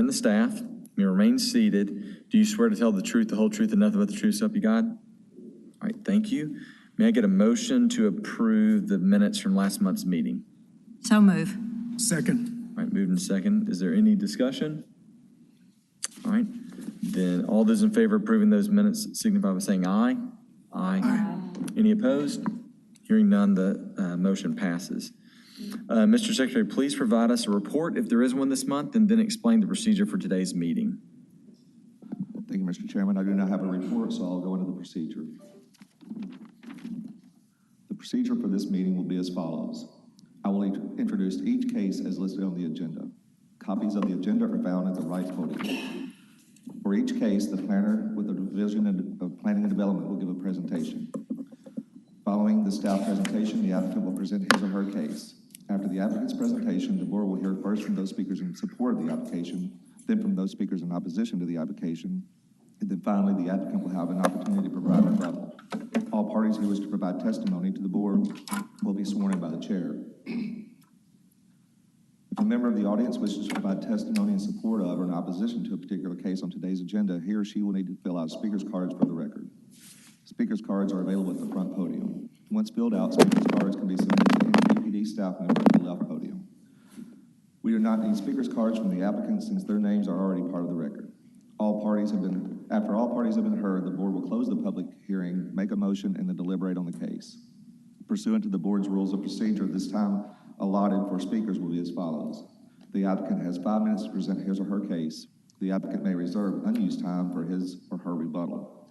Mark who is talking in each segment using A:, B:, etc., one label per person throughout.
A: and the staff. You may remain seated. Do you swear to tell the truth, the whole truth, and nothing but the truth, so help you God? All right, thank you. May I get a motion to approve the minutes from last month's meeting?
B: So move.
C: Second.
A: All right, moved and second. Is there any discussion? All right, then all those in favor of approving those minutes signify by saying aye. Aye. Any opposed? Hearing none, the motion passes. Mr. Secretary, please provide us a report, if there is one this month, and then explain the procedure for today's meeting.
D: Thank you, Mr. Chairman. I do not have a report, so I'll go into the procedure. The procedure for this meeting will be as follows. I will introduce each case as listed on the agenda. Copies of the agenda are found at the right podium. For each case, the planner with the Division of Planning and Development will give a presentation. Following the staff presentation, the applicant will present his or her case. After the applicant's presentation, the board will hear first from those speakers in support of the application, then from those speakers in opposition to the application, and then finally, the applicant will have an opportunity to provide a rebuttal. All parties who wish to provide testimony to the board will be sworn in by the chair. If a member of the audience wishes to provide testimony in support of or in opposition to a particular case on today's agenda, he or she will need to fill out speaker's cards for the record. Speaker's cards are available at the front podium. Once filled out, speaker's cards can be submitted to any DPD staff member at the left podium. We do not need speaker's cards from the applicants since their names are already part of the record. After all parties have been heard, the board will close the public hearing, make a motion, and then deliberate on the case. Pursuant to the board's rules of procedure, this time allotted for speakers will be as follows. The applicant has 5 minutes to present his or her case. The applicant may reserve unused time for his or her rebuttal.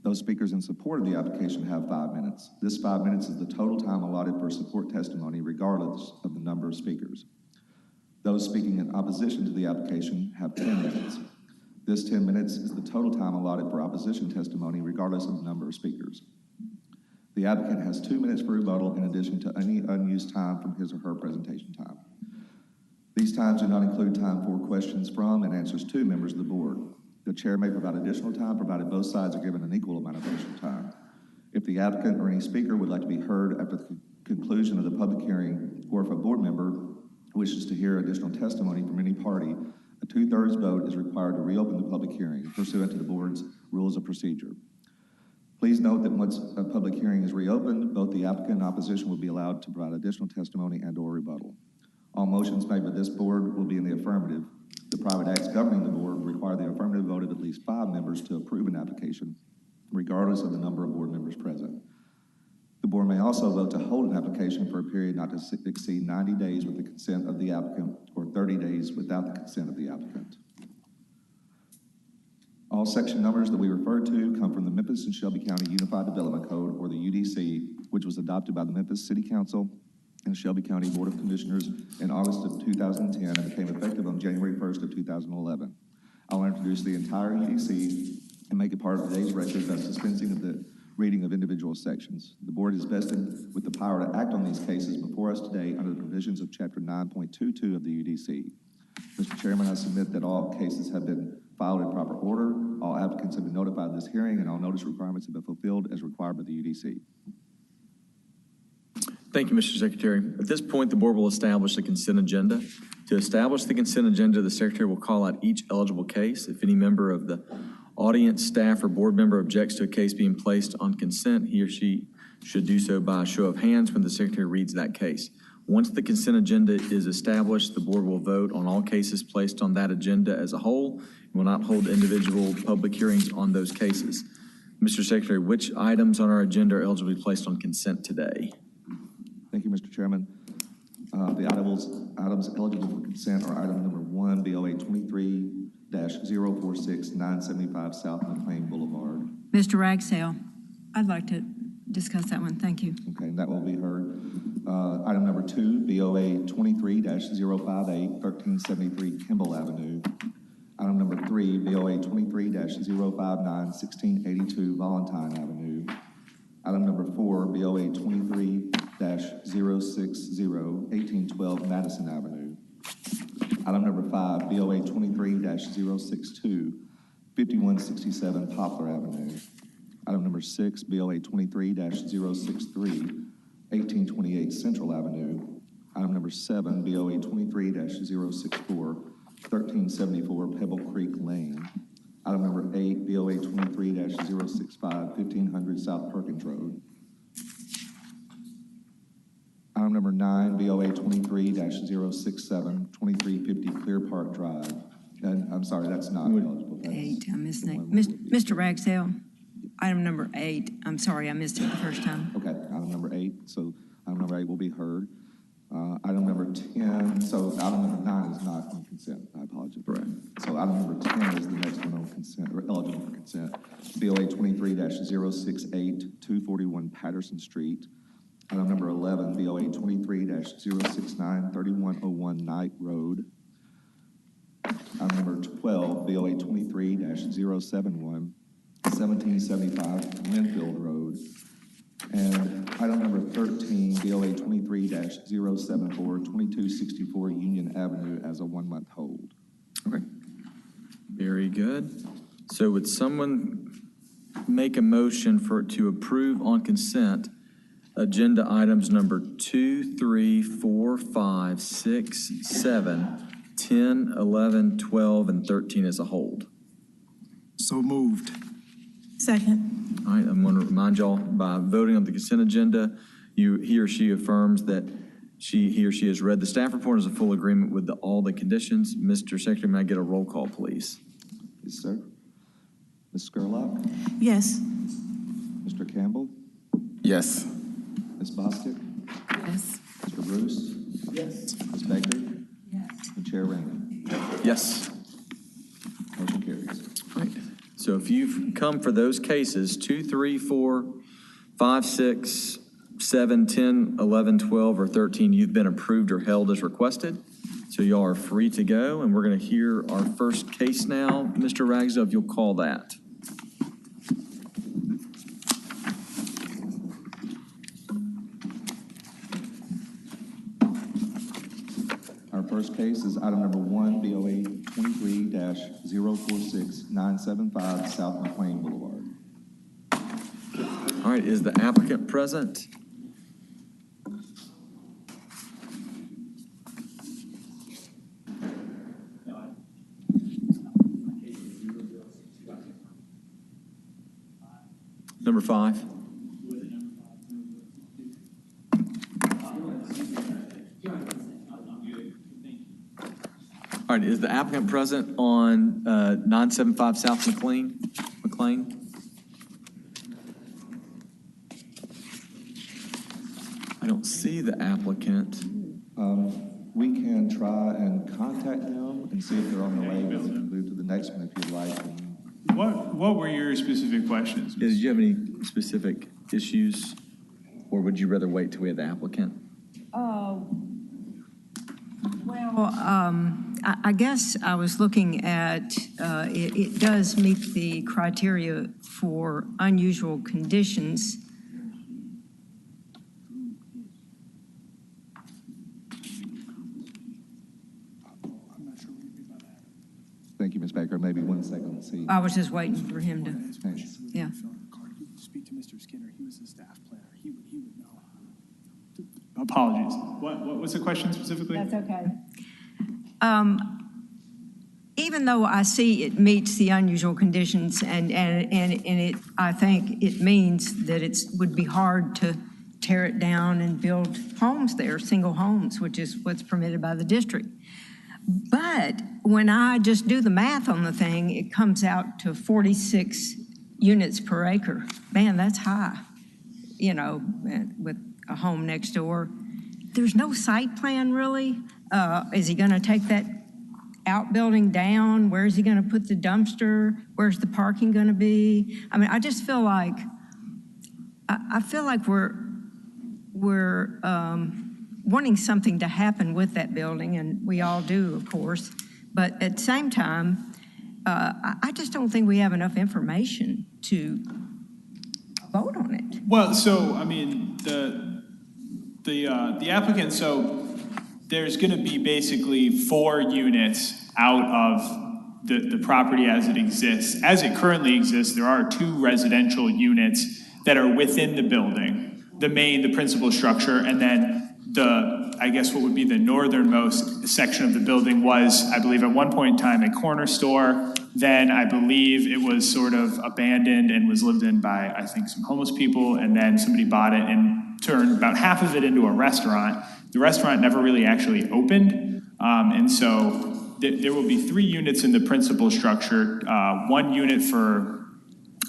D: Those speakers in support of the application have 5 minutes. This 5 minutes is the total time allotted for support testimony, regardless of the number of speakers. Those speaking in opposition to the application have 10 minutes. This 10 minutes is the total time allotted for opposition testimony, regardless of the number of speakers. The applicant has 2 minutes for rebuttal in addition to any unused time from his or her presentation time. These times do not include time for questions from and answers to members of the board. The chair may provide additional time, provided both sides are given an equal amount of additional time. If the applicant or any speaker would like to be heard after the conclusion of the public hearing, or if a board member wishes to hear additional testimony from any party, a 2/3 vote is required to reopen the public hearing pursuant to the board's rules of procedure. Please note that once a public hearing is reopened, both the applicant and opposition will be allowed to provide additional testimony and/or rebuttal. All motions made by this board will be in the affirmative. The private acts governing the board require the affirmative vote of at least 5 members to approve an application, regardless of the number of board members present. The board may also vote to hold an application for a period not to exceed 90 days with the consent of the applicant or 30 days without the consent of the applicant. All section numbers that we refer to come from the Memphis and Shelby County Unified Development Code, or the UDC, which was adopted by the Memphis City Council and Shelby County Board of Commissioners in August of 2010 and became effective on January 1st of 2011. I'll introduce the entire UDC and make it part of today's record, thus dispensing of the reading of individual sections. The board is vested with the power to act on these cases before us today under the provisions of Chapter 9.22 of the UDC. Mr. Chairman, I submit that all cases have been filed in proper order, all applicants have been notified of this hearing, and all notice requirements have been fulfilled as required by the UDC.
A: Thank you, Mr. Secretary. At this point, the board will establish the consent agenda. To establish the consent agenda, the Secretary will call out each eligible case. If any member of the audience, staff, or board member objects to a case being placed on consent, he or she should do so by a show of hands when the Secretary reads that case. Once the consent agenda is established, the board will vote on all cases placed on that agenda as a whole and will not hold individual public hearings on those cases. Mr. Secretary, which items on our agenda are eligible to be placed on consent today?
D: Thank you, Mr. Chairman. The items eligible for consent are item number 1, BOA 23-046975 South McLean Boulevard.
B: Mr. Ragsdale, I'd like to discuss that one. Thank you.
D: Okay, that will be heard. Item number 2, BOA 23-058 1373 Kimball Avenue. Item number 3, BOA 23-059 1682 Valentine Avenue. Item number 4, BOA 23-060 1812 Madison Avenue. Item number 5, BOA 23-062 5167 Poplar Avenue. Item number 6, BOA 23-063 1828 Central Avenue. Item number 7, BOA 23-064 1374 Pebble Creek Lane. Item number 8, BOA 23-065, 1500 South Perkins Road. Item number 9, BOA 23-067, 2350 Clear Park Drive. And I'm sorry, that's not eligible. That's
B: 8, I missed
D: the
B: that.
D: one we're-
B: Mr. Ragsdale, item number 8, I'm sorry, I missed it the first time.
D: Okay, item number 8, so item number 8 will be heard. Item number 10, so item number 9 is not on consent, I apologize.
A: Right.
D: So item number 10 is the next one on consent, or eligible for consent. BOA 23-068, 241 Patterson Street. Item number 11, BOA 23-069, 3101 Knight Road. Item number 12, BOA 23-071, 1775 Linfield Road. And item number 13, BOA 23-074, 2264 Union Avenue as a 1-month hold.
A: Okay. Very good. So would someone make a motion to approve on consent agenda items number 2, 3, 4, 5, 6, 7, 10, 11, 12, and 13 as a hold?
C: So moved.
B: Second.
A: All right, I'm going to remind y'all, by voting on the consent agenda, he or she affirms that he or she has read the staff report and is in full agreement with all the conditions. Mr. Secretary, may I get a roll call, please?
D: Yes, sir. Ms. Scurlock?
B: Yes.
D: Mr. Campbell?
C: Yes.
D: Ms. Bostic?
B: Yes.
D: Mr. Bruce?
C: Yes.
D: Ms. Baker?
B: Yes.
D: And Chair Raymond?
A: Yes.
D: Motion carries.
A: All right. So if you've come for those cases, 2, 3, 4, 5, 6, 7, 10, 11, 12, or 13, you've been approved or held as requested. So y'all are free to go, and we're going to hear our first case now. Mr. Ragsdale, if you'll call that.
D: Our first case is item number 1, BOA 23-046, 975 South McLean Boulevard.
A: All right, is the applicant present? Number 5. All right, is the applicant present on 975 South McLean? I don't see the applicant.
D: We can try and contact them and see if they're on the way, but we can move to the next one if you'd like. And
E: What were your specific questions?
A: Did you have any specific issues, or would you rather wait till we have the applicant?
B: Well, I guess I was looking at, it does meet the criteria for unusual conditions.
D: Thank you, Ms. Baker. Maybe 1 second, see.
B: I was just waiting for him to,
D: Thanks.
B: yeah.
C: Speak to Mr. Skinner. He was the staff planner. He would know.
E: Apologies. What's the question specifically?
B: okay. Even though I see it meets the unusual conditions and it, I think it means that it would be hard to tear it down and build homes there, single homes, which is what's permitted by the district. But when I just do the math on the thing, it comes out to 46 units per acre. Man, that's high, you know, with a home next door. There's no site plan, really. Is he going to take that outbuilding down? Where is he going to put the dumpster? Where's the parking going to be? I mean, I just feel like, I feel like we're wanting something to happen with that building, and we all do, of course. But at the same time, I just don't think we have enough information to vote on it.
E: Well, so, I mean, the applicant, so there's going to be basically 4 units out of the property as it exists. As it currently exists, there are 2 residential units that are within the building, the principal structure, and then the I guess what would be the northernmost section of the building was, I believe at one point in time, a corner store. Then I believe it was sort of abandoned and was lived in by, I think, some homeless people. And then somebody bought it and turned about half of it into a restaurant. The restaurant never really actually opened. And so there will be 3 units in the principal structure. One unit for,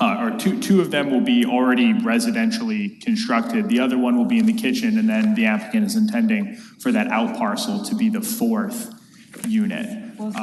E: or two of them will be already residentially constructed. The other one will be in the kitchen, and then the applicant is intending for that out parcel to be the 4th unit.
B: Well, see,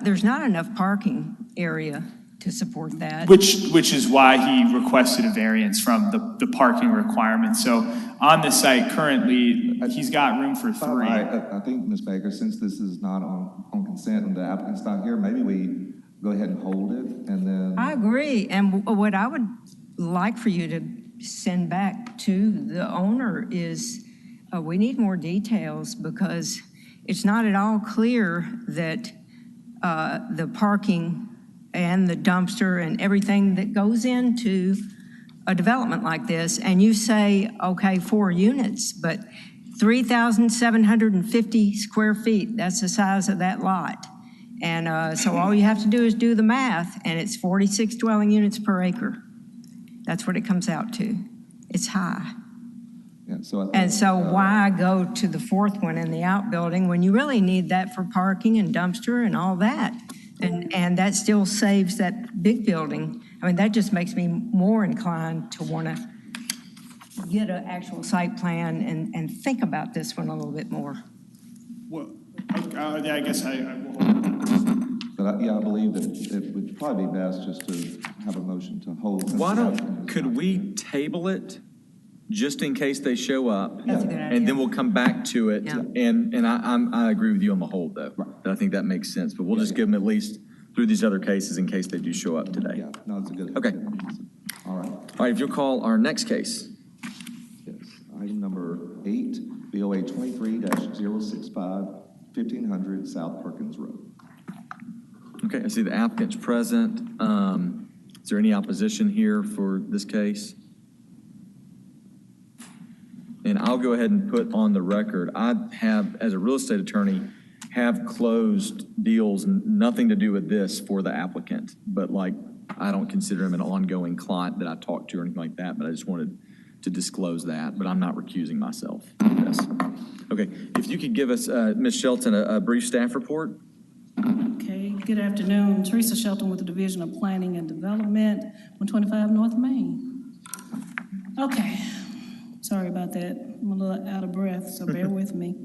B: there's not enough parking area to support that.
E: Which is why he requested a variance from the parking requirement. So on the site currently, he's got room for 3.
D: I think, Ms. Baker, since this is not on consent and the applicant's not here, maybe we go ahead and hold it and then.
B: I agree, and what I would like for you to send back to the owner is, we need more details, because it's not at all clear that the parking and the dumpster and everything that goes into a development like this, and you say, okay, 4 units, but 3,750 square feet, that's the size of that lot. And so all you have to do is do the math, and it's 46 dwelling units per acre. That's what it comes out to. It's high.
D: Yeah, so I think,
B: And so why go to the 4th one in the outbuilding when you really need that for parking and dumpster and all that? And that still saves that big building. I mean, that just makes me more inclined to want to get an actual site plan and think about this one a little bit more.
E: Well, I guess I will.
D: But I believe that it would probably be best just to have a motion to hold.
A: Could we table it just in case they show up?
B: That's a good idea.
A: And then we'll come back to it.
B: Yeah.
A: And I agree with you on the hold, though. That I think that makes sense, but we'll just give them at least through these other cases in case they do show up today.
D: Yeah, no, it's a good.
A: Okay.
D: All right.
A: All right, if you'll call our next case.
D: Yes, item number 8, BOA 23-065, 1500 South Perkins Road.
A: Okay, I see the applicant's present. Is there any opposition here for this case? And I'll go ahead and put on the record, I have, as a real estate attorney, have closed deals, nothing to do with this for the applicant. But like, I don't consider him an ongoing client that I talked to or anything like that, but I just wanted to disclose that, but I'm not recusing myself from this. Okay, if you could give us, Ms. Shelton, a brief staff report.
F: Okay, good afternoon. Teresa Shelton with the Division of Planning and Development, 125 North Main. Okay, sorry about that. I'm a little out of breath, so bear with me.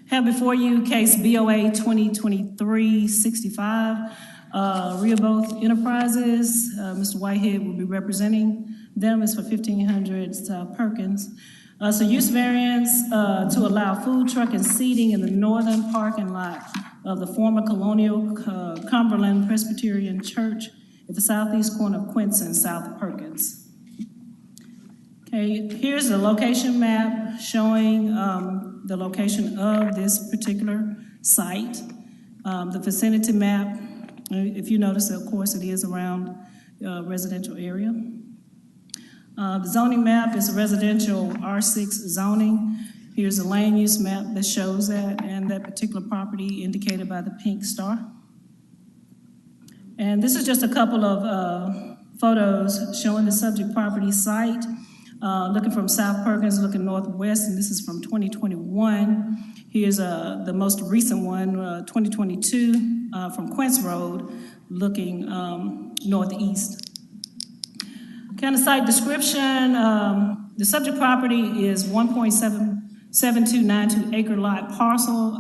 F: Have before you case BOA 2023-65, Rehoboth Enterprises. Mr. Whitehead will be representing them. It's for 1500 South Perkins. So use variance to allow food truck and seating in the northern parking lot of the former Colonial Cumberland Presbyterian Church at the southeast corner of Quincy and South Perkins. Okay, here's the location map showing the location of this particular site. The vicinity map, if you notice, of course, it is around residential area. The zoning map is a residential R6 zoning. Here's a land use map that shows that, and that particular property indicated by the pink star. And this is just a couple of photos showing the subject property site. Looking from South Perkins, looking northwest, and this is from 2021. Here's the most recent one, 2022, from Quince Road, looking northeast. Kind of site description, the subject property is 1.7292 acre lot parcel,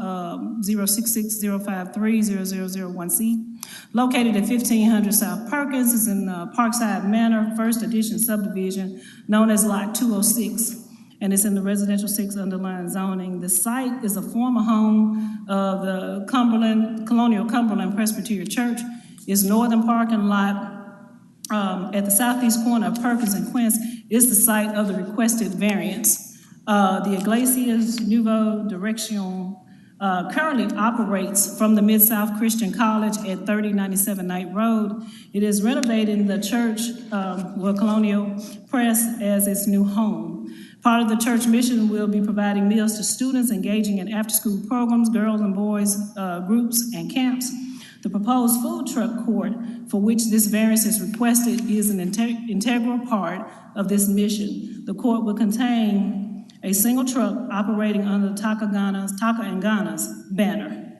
F: 06605300001C, located at 1500 South Perkins. It's in Parkside Manor, First Edition subdivision, known as Lot 206, and it's in the Residential 6 underlying zoning. The site is a former home of the Colonial Cumberland Presbyterian Church. Its northern parking lot at the southeast corner of Perkins and Quince is the site of the requested variance. The Iglesias Nouveau Direction currently operates from the Mid-South Christian College at 3097 Knight Road. It is renovating the church, Colonial Press, as its new home. Part of the church mission will be providing meals to students, engaging in after-school programs, girls and boys groups, and camps. The proposed food truck court, for which this variance is requested, is an integral part of this mission. The court will contain a single truck operating under the Taka and Ghana's banner.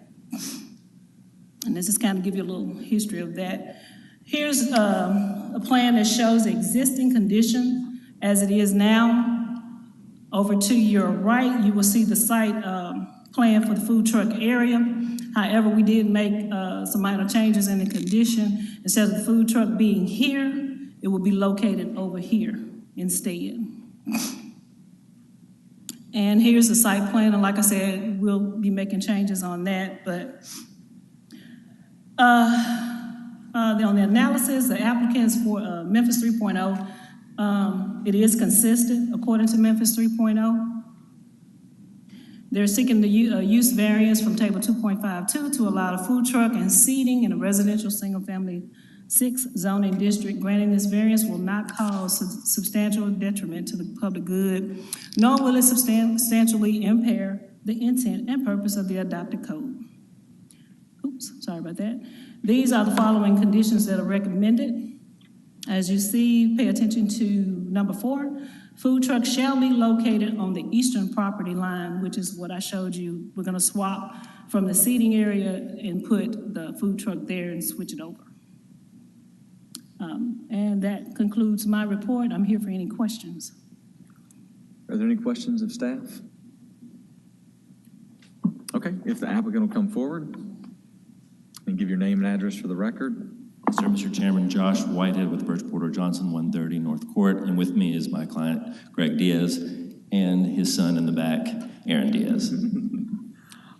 F: And this is kind of give you a little history of that. Here's a plan that shows the existing condition as it is now. Over to your right, you will see the site plan for the food truck area. However, we did make some minor changes in the condition. Instead of the food truck being here, it will be located over here instead. And here's the site plan, and like I said, we'll be making changes on that, but on the analysis, the applicants for Memphis 3.0, it is consistent according to Memphis 3.0. They're seeking the use variance from table 2.52 to allow the food truck and seating in a residential single-family 6 zoning district. Granting this variance will not cause substantial detriment to the public good, nor will it substantially impair the intent and purpose of the adopted code. Oops, sorry about that. These are the following conditions that are recommended. As you see, pay attention to number 4. Food truck shall be located on the eastern property line, which is what I showed you. We're gonna swap from the seating area and put the food truck there and switch it over. And that concludes my report. I'm here for any questions.
A: Are there any questions of staff? Okay, if the applicant will come forward and give your name and address for the record.
G: Sir, Mr. Chairman, Josh Whitehead with Birch Porter Johnson, 130 North Court, and with me is my client, Greg Diaz, and his son in the back, Aaron Diaz.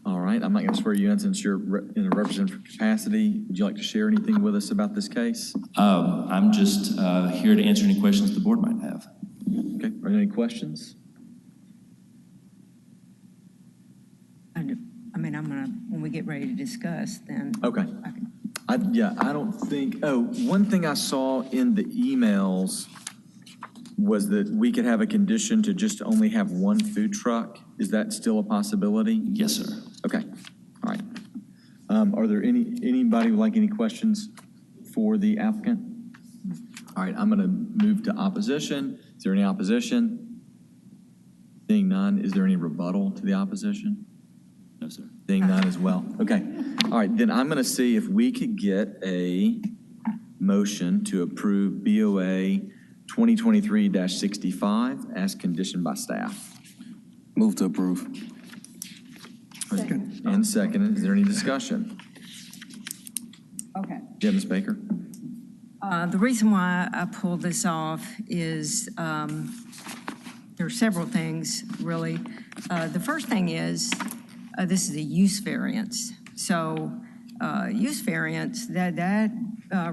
A: All right, I'm not going to swear you in since you're in a representative capacity. Would you like to share anything with us about this case?
G: I'm just here to answer any questions the board might have.
A: Okay, are there any questions?
B: I mean, I'm gonna, when we get ready to discuss, then.
A: Okay. I don't think, one thing I saw in the emails was that we could have a condition to just only have one food truck. Is that still a possibility?
G: Yes, sir.
A: Okay, all right. Are there anybody would like any questions for the applicant? All right, I'm gonna move to opposition. Is there any opposition? Seeing none, is there any rebuttal to the opposition?
G: No, sir.
A: Seeing none as well. Okay. All right, then I'm going to see if we could get a motion to approve BOA 2023-65 as conditioned by staff.
H: Move to approve.
B: Second.
A: And seconded. Is there any discussion?
B: Okay.
A: Yeah, Ms. Baker?
B: The reason why I pulled this off is there are several things, really. The first thing is this is a use variance. So use variance, that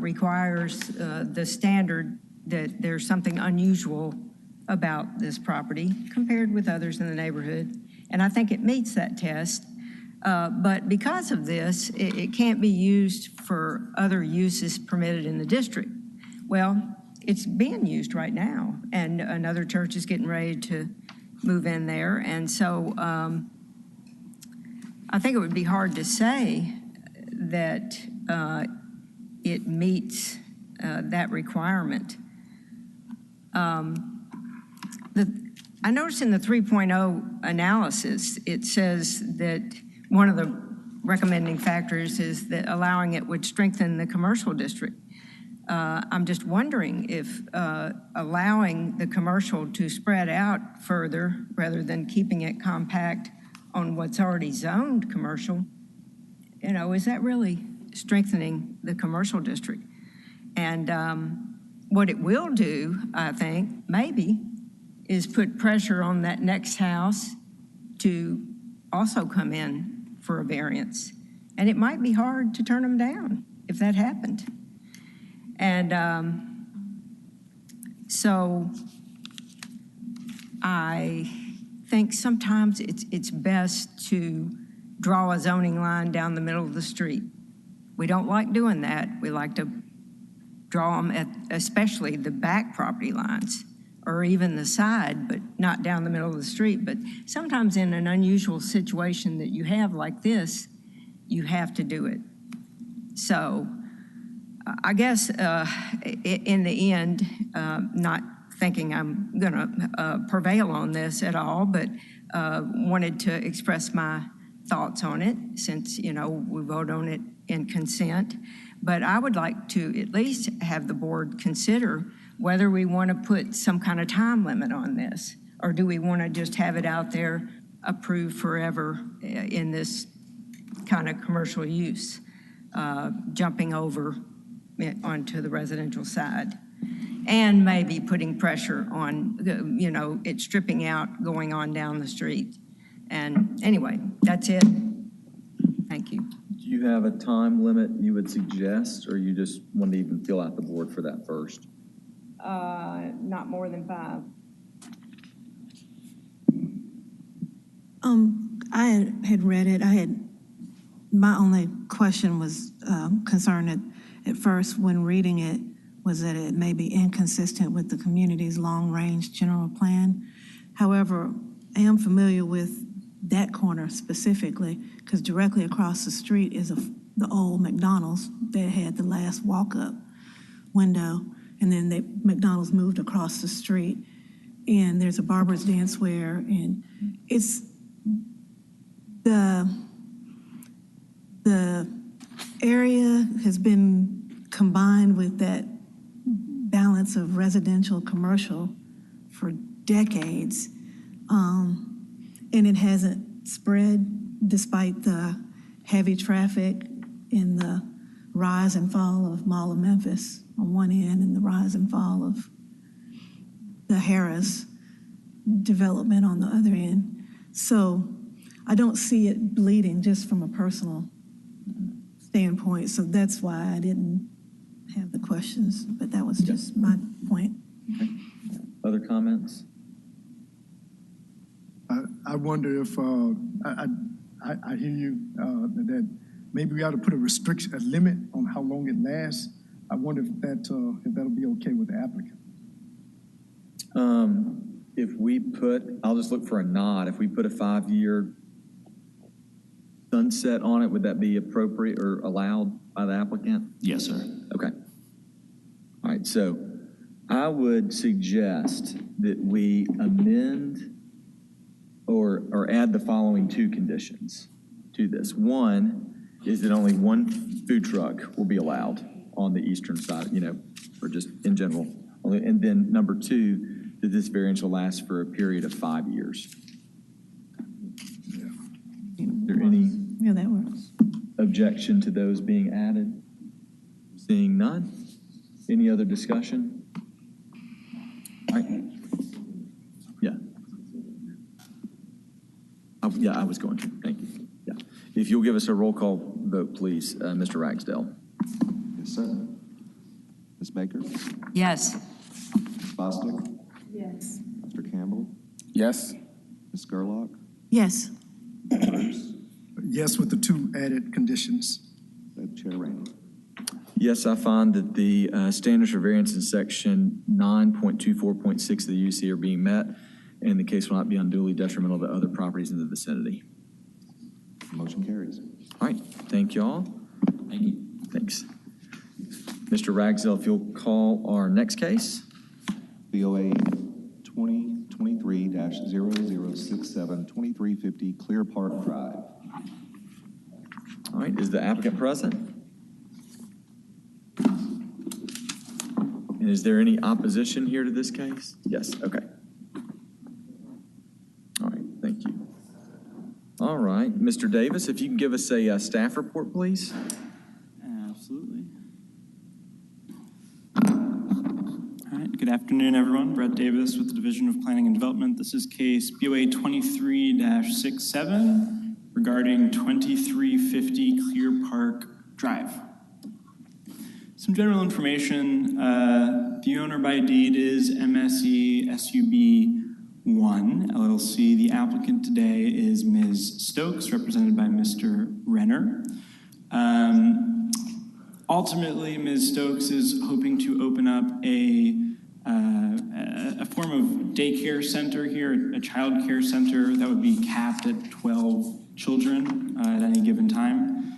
B: requires the standard that there's something unusual about this property compared with others in the neighborhood. And I think it meets that test. But because of this, it can't be used for other uses permitted in the district. Well, it's being used right now, and another church is getting ready to move in there. And so I think it would be hard to say that it meets that requirement. I noticed in the 3.0 analysis, it says that one of the recommending factors is that allowing it would strengthen the commercial district. I'm just wondering if allowing the commercial to spread out further rather than keeping it compact on what's already zoned commercial, is that really strengthening the commercial district? And what it will do, I think, maybe, is put pressure on that next house to also come in for a variance. And it might be hard to turn them down if that happened. And so I think sometimes it's best to draw a zoning line down the middle of the street. We don't like doing that. We like to draw them at especially the back property lines or even the side, but not down the middle of the street. But sometimes in an unusual situation that you have like this, you have to do it. So I guess in the end, not thinking I'm going to prevail on this at all, but wanted to express my thoughts on it since, you know, we vote on it in consent. But I would like to at least have the board consider whether we want to put some kind of time limit on this, or do we want to just have it out there approved forever in this kind of commercial use, jumping over onto the residential side, and maybe putting pressure on, you know, it stripping out, going on down the street. And anyway, that's it. Thank you.
A: Do you have a time limit you would suggest, or you just want to even fill out the board for that first?
B: Not more than 5.
I: I had read it. My only question was concerned at first when reading it was that it may be inconsistent with the community's long-range general plan. However, I am familiar with that corner specifically because directly across the street is the old McDonald's that had the last walk-up window, and then McDonald's moved across the street, and there's a Barber's Dancewear, and it's the area has been combined with that balance of residential commercial for decades, and it hasn't spread despite the heavy traffic and the rise and fall of Mall of Memphis on one end and the rise and fall of the Harris development on the other end. So I don't see it bleeding just from a personal standpoint. So that's why I didn't have the questions, but that was just my point.
A: Okay. Other comments?
C: I wonder if, I hear you, that maybe we ought to put a restriction, a limit on how long it lasts. I wonder if that'll be okay with the applicant.
A: If we put, I'll just look for a nod. If we put a 5-year sunset on it, would that be appropriate or allowed by the applicant?
G: Yes, sir.
A: Okay. All right, so I would suggest that we amend or add the following 2 conditions to this. One is that only one food truck will be allowed on the eastern side, you know, or just in general. And then number 2, that this variance will last for a period of 5 years. Is there any
I: Yeah, that works.
A: objection to those being added? Seeing none. Any other discussion? All right. Yeah. I was going to. Thank you. Yeah. If you'll give us a roll call vote, please, Mr. Ragsdale.
D: Yes, sir. Ms. Baker?
B: Yes.
D: Ms. Bostic?
F: Yes.
D: Mr. Campbell?
H: Yes.
D: Ms. Gerlach?
I: Yes.
D: Mr. Bruce?
C: Yes, with the 2 added conditions.
D: Chair Rainey?
A: Yes, I find that the standards for variance in section 9.24.6 of the UC are being met, and the case will not be unduly detrimental to other properties in the vicinity.
D: Motion carries.
A: All right, thank you all.
G: Thank you.
A: Thanks. Mr. Ragsdale, if you'll call our next case.
D: BOA 2023-0067, 2350 Clear Park Drive.
A: All right, is the applicant present? And is there any opposition here to this case? Yes, okay. All right, thank you. All right, Mr. Davis, if you can give us a staff report, please.
J: Absolutely. All right, good afternoon, everyone. Brett Davis with the Division of Planning and Development. This is case BOA 23-67 regarding 2350 Clear Park Drive. Some general information. The owner by deed is MSE SUB 1 LLC. The applicant today is Ms. Stokes, represented by Mr. Renner. Ultimately, Ms. Stokes is hoping to open up a form of daycare center here, a child care center that would be capped at 12 children at any given time.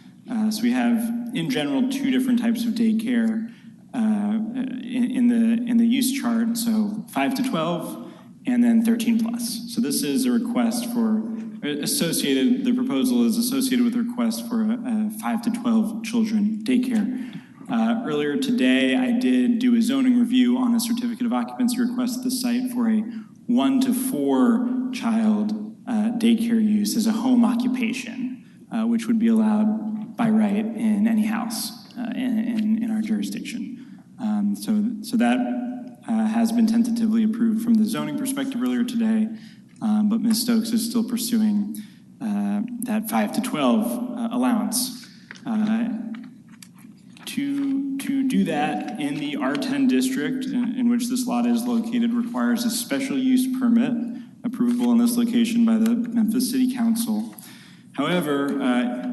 J: So we have, in general, 2 different types of daycare in the use chart. So 5 to 12, and then 13 plus. So this is a request for the proposal is associated with a request for a 5 to 12 children daycare. Earlier today, I did do a zoning review on a certificate of occupancy request at the site for a 1 to 4 child daycare use as a home occupation, which would be allowed by right in any house in our jurisdiction. So that has been tentatively approved from the zoning perspective earlier today, but Ms. Stokes is still pursuing that 5 to 12 allowance. To do that in the R10 district in which this lot is located requires a special use permit approvable in this location by the Memphis City Council. However,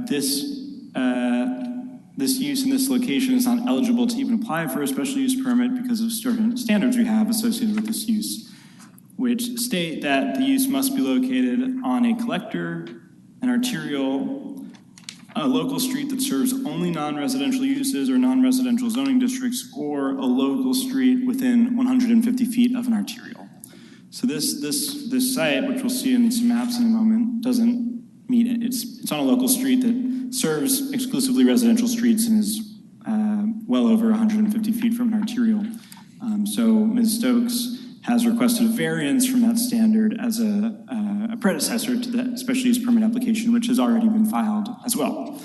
J: this use in this location is not eligible to even apply for a special use permit because of certain standards we have associated with this use, which state that the use must be located on a collector, an arterial, a local street that serves only non-residential uses or non-residential zoning districts, or a local street within 150 feet of an arterial. So this site, which we'll see in some maps in a moment, doesn't meet it. It's on a local street that serves exclusively residential streets and is well over 150 feet from an arterial. So Ms. Stokes has requested a variance from that standard as a predecessor to the special use permit application, which has already been filed as well.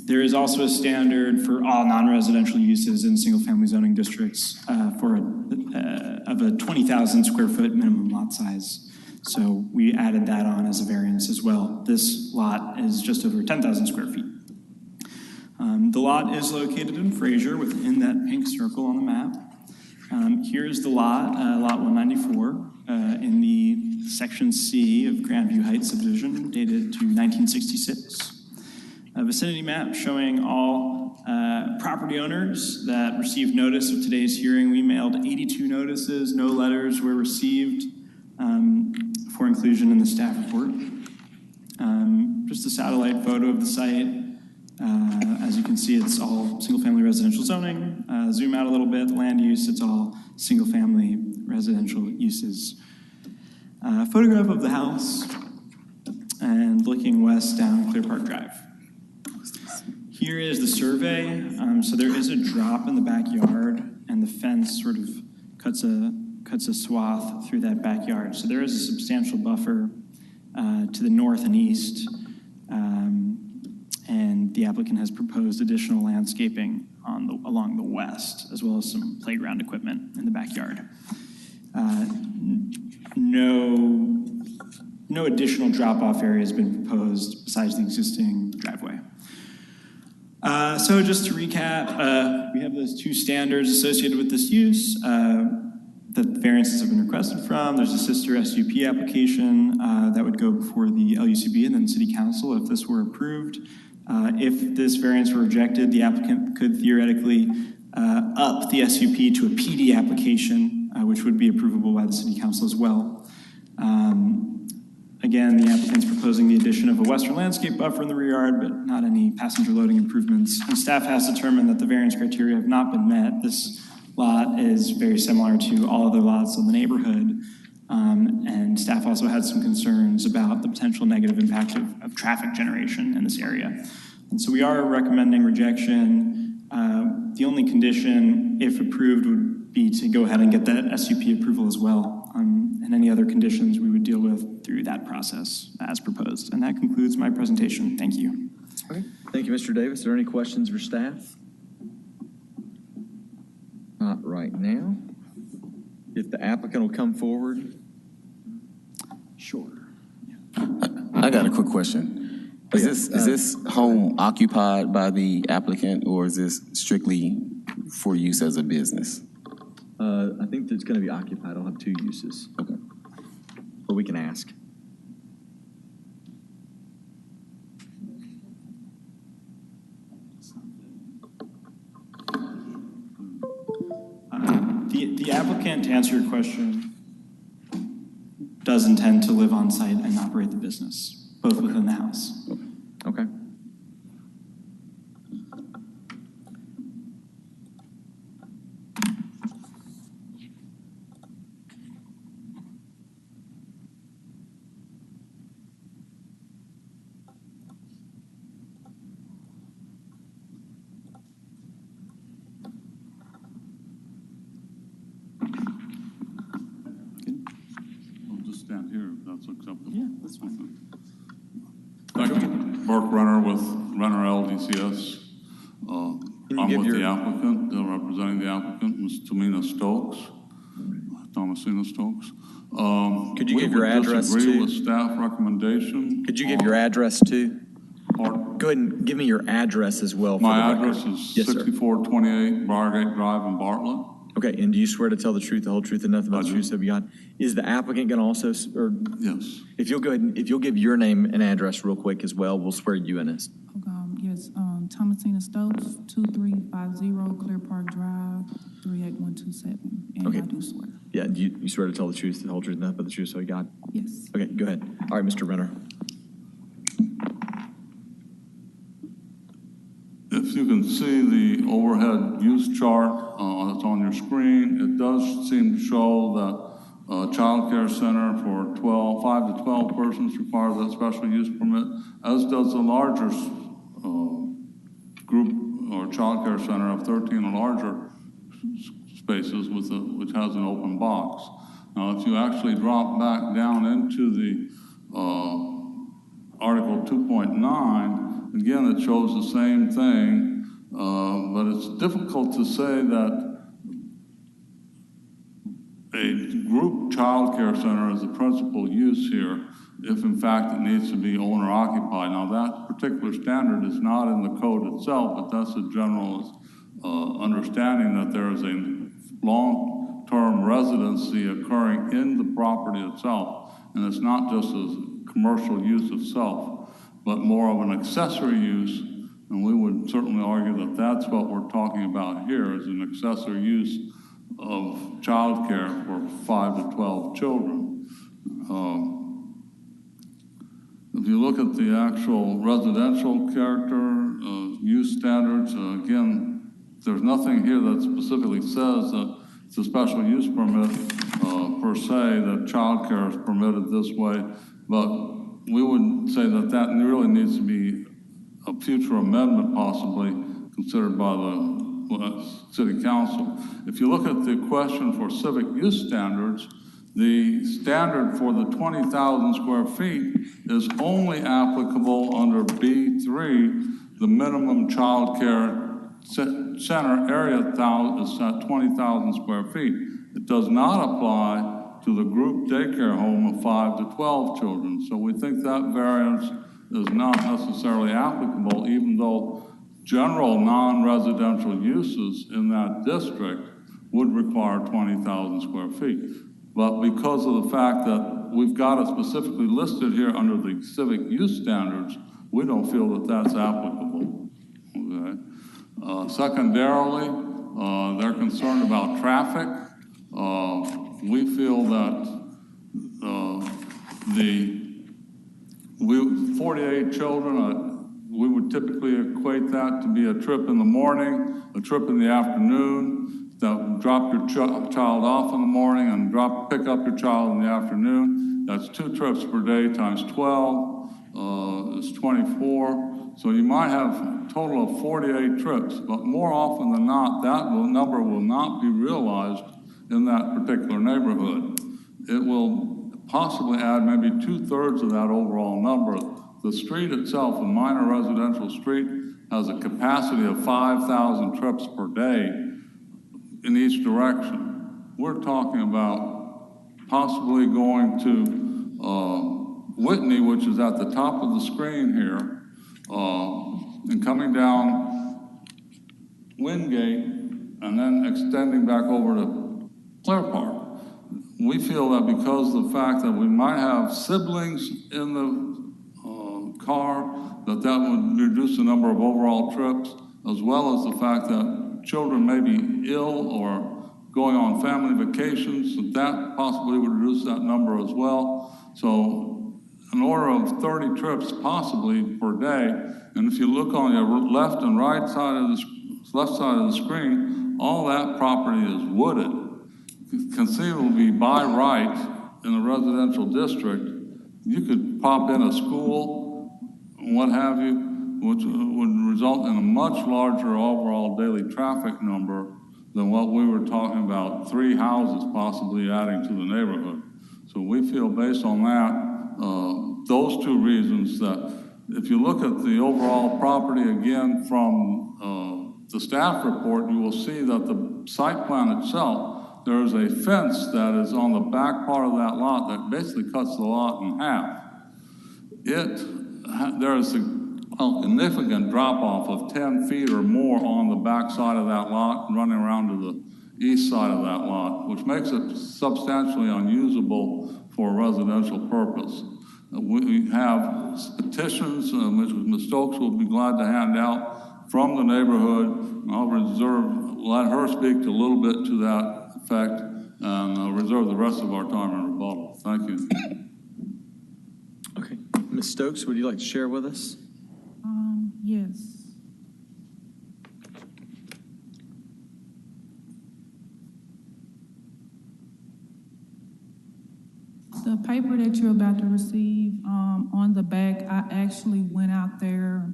J: There is also a standard for all non-residential uses in single-family zoning districts of a 20,000 square foot minimum lot size. So we added that on as a variance as well. This lot is just over 10,000 square feet. The lot is located in Fraser within that pink circle on the map. Here's the lot, lot 194, in the Section C of Grandview Heights subdivision, dated to 1966. A vicinity map showing all property owners that received notice of today's hearing. We mailed 82 notices, no letters were received for inclusion in the staff report. Just a satellite photo of the site. As you can see, it's all single-family residential zoning. Zoom out a little bit, land use, it's all single-family residential uses. Photograph of the house, and looking west down Clear Park Drive. Here is the survey. So there is a drop in the backyard, and the fence sort of cuts a swath through that backyard. So there is a substantial buffer to the north and east. And the applicant has proposed additional landscaping along the west, as well as some playground equipment in the backyard. No additional drop-off area has been proposed besides the existing driveway. So just to recap, we have those 2 standards associated with this use that variances have been requested from. There's a sister SUP application that would go before the LUCB and then City Council if this were approved. If this variance were rejected, the applicant could theoretically up the SUP to a PD application, which would be approvable by the City Council as well. Again, the applicant's proposing the addition of a western landscape buffer in the rear yard, but not any passenger loading improvements. And staff has determined that the variance criteria have not been met. This lot is very similar to all other lots in the neighborhood. And staff also had some concerns about the potential negative impact of traffic generation in this area. And so we are recommending rejection. The only condition, if approved, would be to go ahead and get that SUP approval as well. And any other conditions we would deal with through that process as proposed. And that concludes my presentation. Thank you.
A: Okay. Thank you, Mr. Davis. Are there any questions for staff? Not right now. If the applicant will come forward. Sure.
H: I got a quick question. Is this home occupied by the applicant, or is this strictly for use as a business?
A: I think it's going to be occupied. I'll have 2 uses.
H: Okay.
A: or we can ask.
J: The applicant, to answer your question, does intend to live on site and operate the business, both within the house.
A: Okay.
K: I'll just stand here if that's acceptable.
J: Yeah, that's fine.
K: Mark Renner with Renner LDCS.
A: you
K: I'm
A: give
K: with
A: your-
K: the applicant, representing the applicant, Ms. Tamina Stokes, Thomasina Stokes.
A: Could you give your address
K: We would disagree
A: too?
K: with staff recommendation.
A: Could you give your address too? Go ahead and give me your address as well. For
K: My
A: the record.
K: address is
A: Yes, sir.
K: 6428 Briargate Drive in Bartlett.
A: Okay, and do you swear to tell the truth, the whole truth, and nothing but
K: I
A: the
K: do.
A: truth, so beyond? Is the applicant going to also, or
K: Yes.
A: if you'll go ahead and, if you'll give your name and address real quick as well, we'll swear you in as.
L: Yes, Thomasina Stokes, 2350 Clear Park Drive, 38127. And
A: Okay.
L: I do swear.
A: Yeah, and you swear to tell the truth, the whole truth, and nothing but the truth, so God.
L: Yes.
A: Okay, go ahead. All right, Mr. Renner.
K: If you can see the overhead use chart that's on your screen, it does seem to show that a child care center for 5 to 12 persons requires that special use permit, as does the larger group or child care center of 13 or larger spaces which has an open box. Now, if you actually drop back down into the Article 2.9, again, it shows the same thing, but it's difficult to say that a group child care center is the principal use here if in fact it needs to be owner occupied. Now, that particular standard is not in the code itself, but that's a general understanding that there is a long-term residency occurring in the property itself, and it's not just a commercial use itself, but more of an accessory use, and we would certainly argue that that's what we're talking about here, is an accessory use of childcare for 5 to 12 children. If you look at the actual residential character, use standards, again, there's nothing here that specifically says that it's a special use permit per se, that childcare is permitted this way, but we would say that that really needs to be a future amendment possibly considered by the city council. If you look at the question for civic use standards, the standard for the 20,000 square feet is only applicable under B3. The minimum child care center area is at 20,000 square feet. It does not apply to the group daycare home of 5 to 12 children. So we think that variance is not necessarily applicable, even though general non-residential uses in that district would require 20,000 square feet. But because of the fact that we've got it specifically listed here under the civic use standards, we don't feel that that's applicable. Okay. Secondarily, they're concerned about traffic. We feel that 48 children, we would typically equate that to be a trip in the morning, a trip in the afternoon, that drop your child off in the morning and pick up your child in the afternoon. That's 2 trips per day times 12 is 24. So you might have a total of 48 trips, but more often than not, that number will not be realized in that particular neighborhood. It will possibly add maybe 2/3 of that overall number. The street itself, a minor residential street, has a capacity of 5,000 trips per day in each direction. We're talking about possibly going to Whitney, which is at the top of the screen here, and coming down Wingate, and then extending back over to Clear Park. we feel that because of the fact that we might have siblings in the car, that would reduce the number of overall trips, as well as the fact that children may be ill or going on family vacations, that possibly would reduce that number as well. So an order of 30 trips possibly per day. And if you look on your left and right side of the screen, all that property is wooded. Conceivably by right in a residential district, you could pop in a school, what have you, which would result in a much larger overall daily traffic number than what we were talking about, 3 houses possibly adding to the neighborhood. So we feel based on that, those two reasons, that if you look at the overall property again from the staff report, you will see that the site plan itself, there is a fence that is on the back part of that lot that basically cuts the lot in half. There is a significant drop-off of 10 feet or more on the back side of that lot, running around to the east side of that lot, which makes it substantially unusable for a residential purpose. We have petitions, which Ms. Stokes will be glad to hand out from the neighborhood. I'll let her speak a little bit to that effect, and I'll reserve the rest of our time in rebuttal. Thank you.
A: Okay. Ms. Stokes, would you like to share with us?
L: Yes. The paper that you're about to receive, on the back, I actually went out there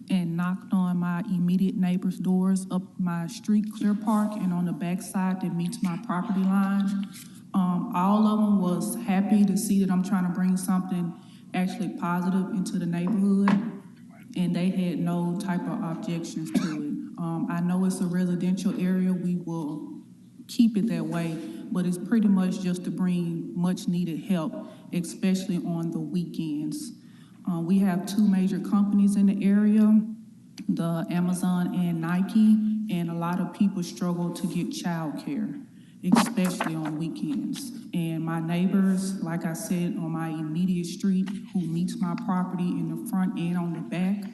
L: and knocked on my immediate neighbor's doors up my street, Clear Park, and on the back side that meets my property line. All of them was happy to see that I'm trying to bring something actually positive into the neighborhood, and they had no type of objections to it. I know it's a residential area, we will keep it that way, but it's pretty much just to bring much needed help, especially on the weekends. We have 2 major companies in the area, the Amazon and Nike, and a lot of people struggle to get childcare, especially on weekends. And my neighbors, like I said, on my immediate street, who meets my property in the front and on the back,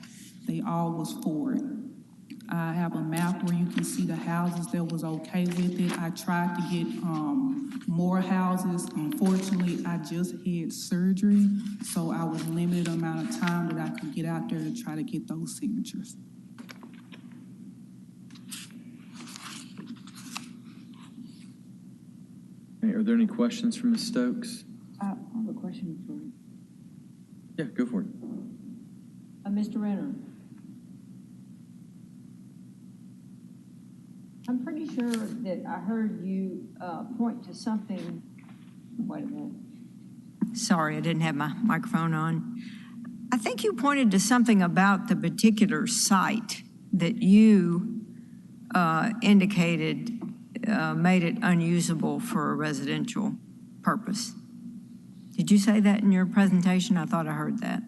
L: they all was for it. I have a map where you can see the houses that was okay with it. I tried to get more houses. Unfortunately, I just had surgery, so I was limited amount of time that I could get out there to try to get those signatures.
A: Hey, are there any questions for Ms. Stokes?
B: I have a question for you.
A: Yeah, go for it.
B: Mr. Renner, I'm pretty sure that I heard you point to something. Wait a minute. Sorry, I didn't have my microphone on. I think you pointed to something about the particular site that you indicated made it unusable for a residential purpose. Did you say that in your presentation? I thought I heard that.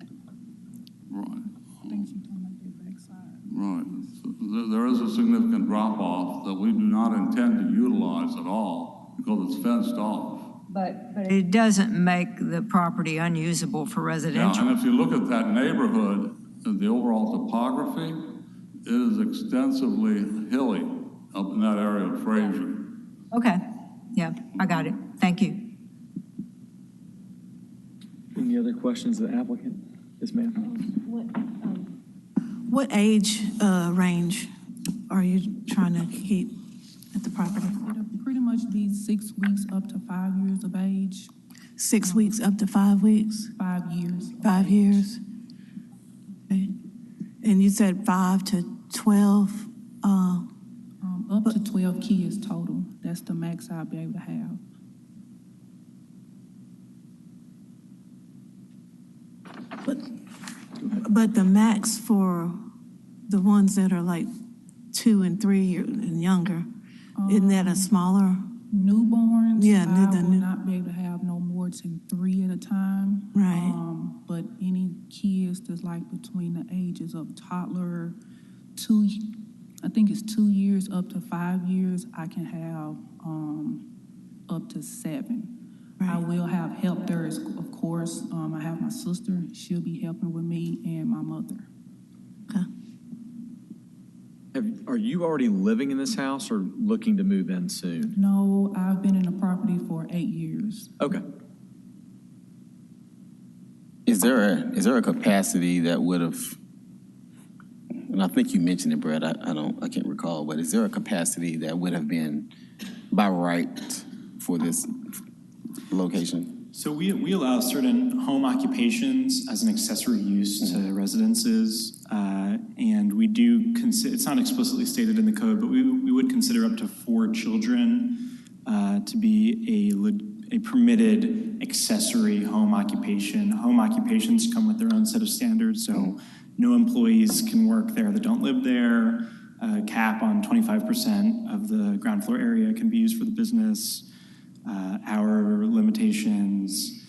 K: Right.
L: I think she's talking about the backside.
K: Right. So there is a significant drop-off that we do not intend to utilize at all because it's fenced off.
B: But it doesn't make the property unusable for residential.
K: Yeah, and if you look at that neighborhood, the overall topography, it is extensively hilly up in that area of Fraser.
B: Okay. Yeah, I got it. Thank you.
A: Any other questions of the applicant? Yes, ma'am.
I: What age range are you trying to keep at the property?
L: It'll pretty much be 6 weeks up to 5 years of age.
I: 6 weeks up to 5 weeks?
L: 5 years.
I: 5 years? Okay. And you said 5 to 12?
L: Up to 12 kids total. That's the max I'll be able to have.
I: But the max for the ones that are like 2 and 3 and younger, isn't that a smaller?
L: Newborns,
I: Yeah,
L: I will not be able to have no more than 3 at a time.
I: Right.
L: But any kids that's like between the ages of toddler, I think it's 2 years up to 5 years, I can have up to 7. I will have help there, of course. I have my sister, she'll be helping with me, and my mother.
A: Are you already living in this house or looking to move in soon?
L: No, I've been in the property for 8 years.
A: Okay.
H: Is there a capacity that would have, and I think you mentioned it, Brett, I can't recall, but is there a capacity that would have been by right for this location?
J: So we allow certain home occupations as an accessory use to residences, and we do consider, it's not explicitly stated in the code, but we would consider up to 4 children to be a permitted accessory home occupation. Home occupations come with their own set of standards, so no employees can work there that don't live there. A cap on 25% of the ground floor area can be used for the business. Hour limitations,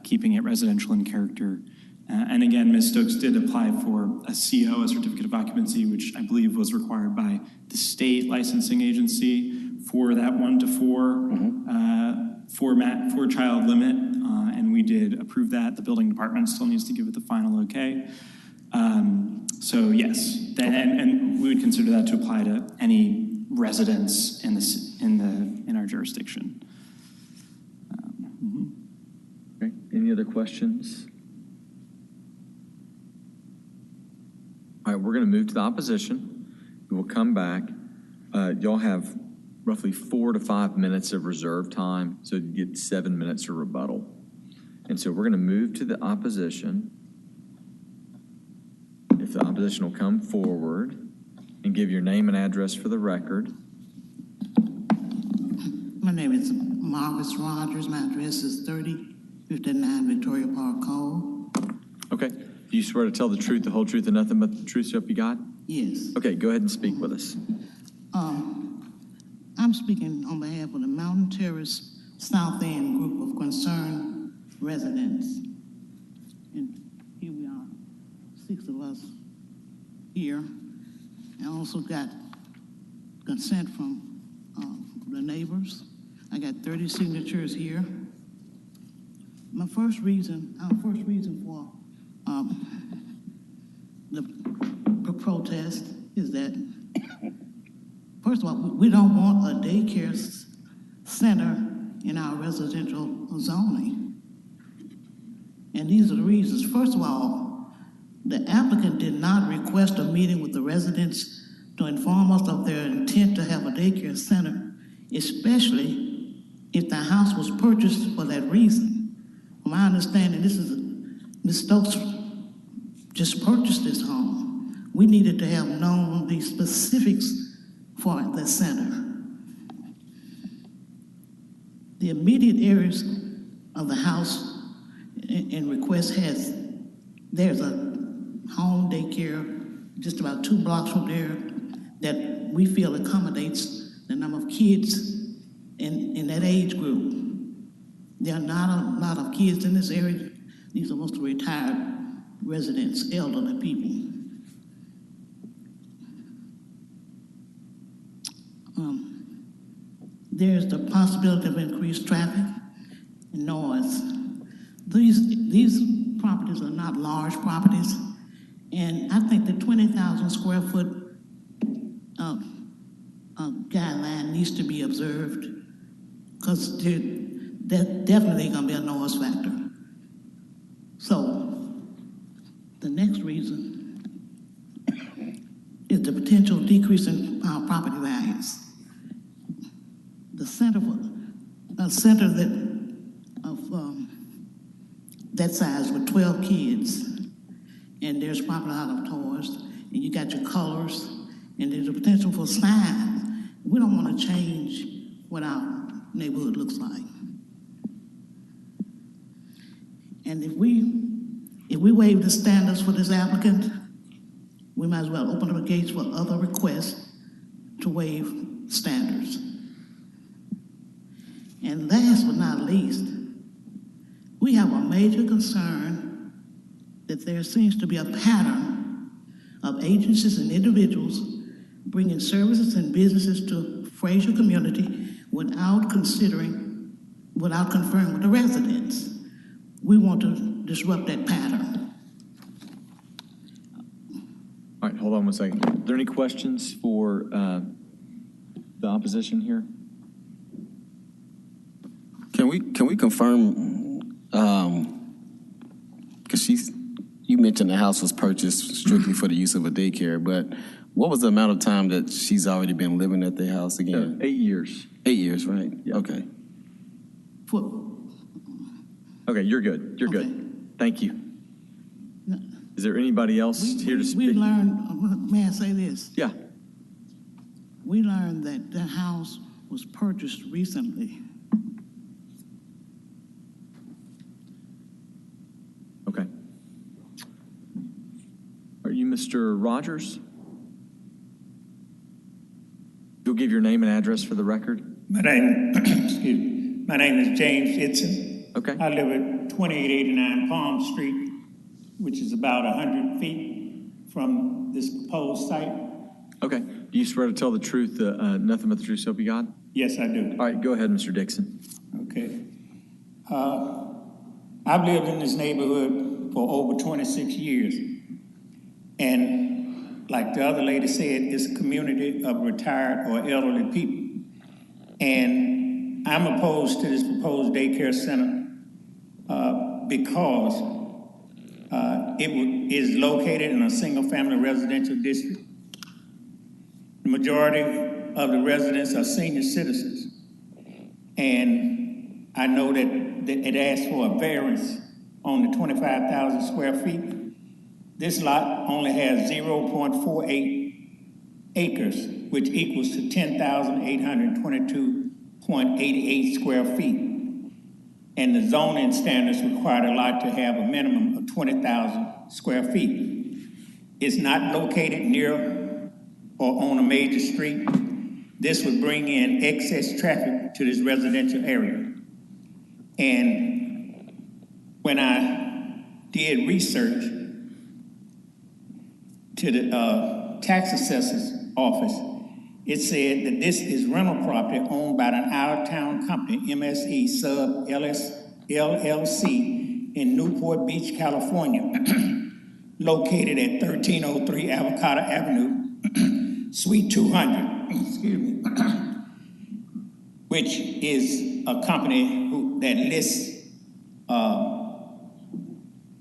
J: keeping it residential in character. And again, Ms. Stokes did apply for a CO, a certificate of occupancy, which I believe was required by the state licensing agency for that 1 to 4 4-child limit, and we did approve that. The building department still needs to give it the final okay. So yes, and we would consider that to apply to any residence in our jurisdiction.
A: Okay. Any other questions? All right, we're going to move to the opposition. We'll come back. Y'all have roughly 4 to 5 minutes of reserve time, so you get 7 minutes of rebuttal. And so we're going to move to the opposition. If the opposition will come forward and give your name and address for the record.
M: My name is Marvis Rogers. My address is 3059 Victoria Park Cole.
A: Okay. Do you swear to tell the truth, the whole truth, and nothing but the truth, so help you God?
M: Yes.
A: Okay, go ahead and speak with us.
M: I'm speaking on behalf of the Mountain Terrace South End group of concerned residents. And here we are, 6 of us here. I also got consent from the neighbors. I got 30 signatures here. Our first reason for the protest is that, first of all, we don't want a daycare center in our residential zoning. And these are the reasons. First of all, the applicant did not request a meeting with the residents to inform us of their intent to have a daycare center, especially if the house was purchased for that reason. From my understanding, Ms. Stokes just purchased this home. We needed to have known the specifics for the center. The immediate areas of the house in request there's a home daycare just about 2 blocks from there that we feel accommodates the number of kids in that age group. There are not a lot of kids in this area. These are mostly retired residents, elderly people. There's the possibility of increased traffic and noise. These properties are not large properties, and I think the 20,000 square foot guideline needs to be observed, because there's definitely going to be a noise factor. So the next reason is the potential decrease in our property values. The center that size with 12 kids, and there's probably a lot of toys, and you got your colors, and there's a potential for signs. We don't want to change what our neighborhood looks like. And if we waive the standards for this applicant, we might as well open up the gates for other requests to waive standards. And last but not least, we have a major concern that there seems to be a pattern of agencies and individuals bringing services and businesses to Fraser community without considering, without conferring with the residents. We want to disrupt that pattern.
A: All right, hold on one second. Are there any questions for the opposition here?
H: Can we confirm, because you mentioned the house was purchased strictly for the use of a daycare, but what was the amount of time that she's already been living at the house again?
A: 8 years.
H: 8 years, right?
A: Yeah.
H: Okay.
A: Okay, you're good. You're good. Thank you. Is there anybody else here to
M: We
A: speak?
M: learned, may I say this?
A: Yeah.
M: We learned that the house was purchased recently.
A: Okay. Are you Mr. Rogers? You'll give your name and address for the record?
N: My name, excuse me, my name is James Hitson.
A: Okay.
N: I live at 2889 Palm Street, which is about 100 feet from this proposed site.
A: Okay. Do you swear to tell the truth, nothing but the truth, so help you God?
N: Yes, I do.
A: All right, go ahead, Mr. Dixon.
N: Okay. I've lived in this neighborhood for over 26 years. And like the other lady said, it's a community of retired or elderly people. And I'm opposed to this proposed daycare center because it is located in a single-family residential district. The majority of the residents are senior citizens. And I know that it asks for a variance on the 25,000 square feet. This lot only has 0.48 acres, which equals to 10,822.88 square feet. And the zoning standards require the lot to have a minimum of 20,000 square feet. It's not located near or on a major street. This would bring in excess traffic to this residential area. And when I did research to the tax assessor's office, it said that this is rental property owned by an out-of-town company, MSE Sub LLC, in Newport Beach, California, located at 1303 Avocado Avenue, Suite 200, excuse me, which is a company that lists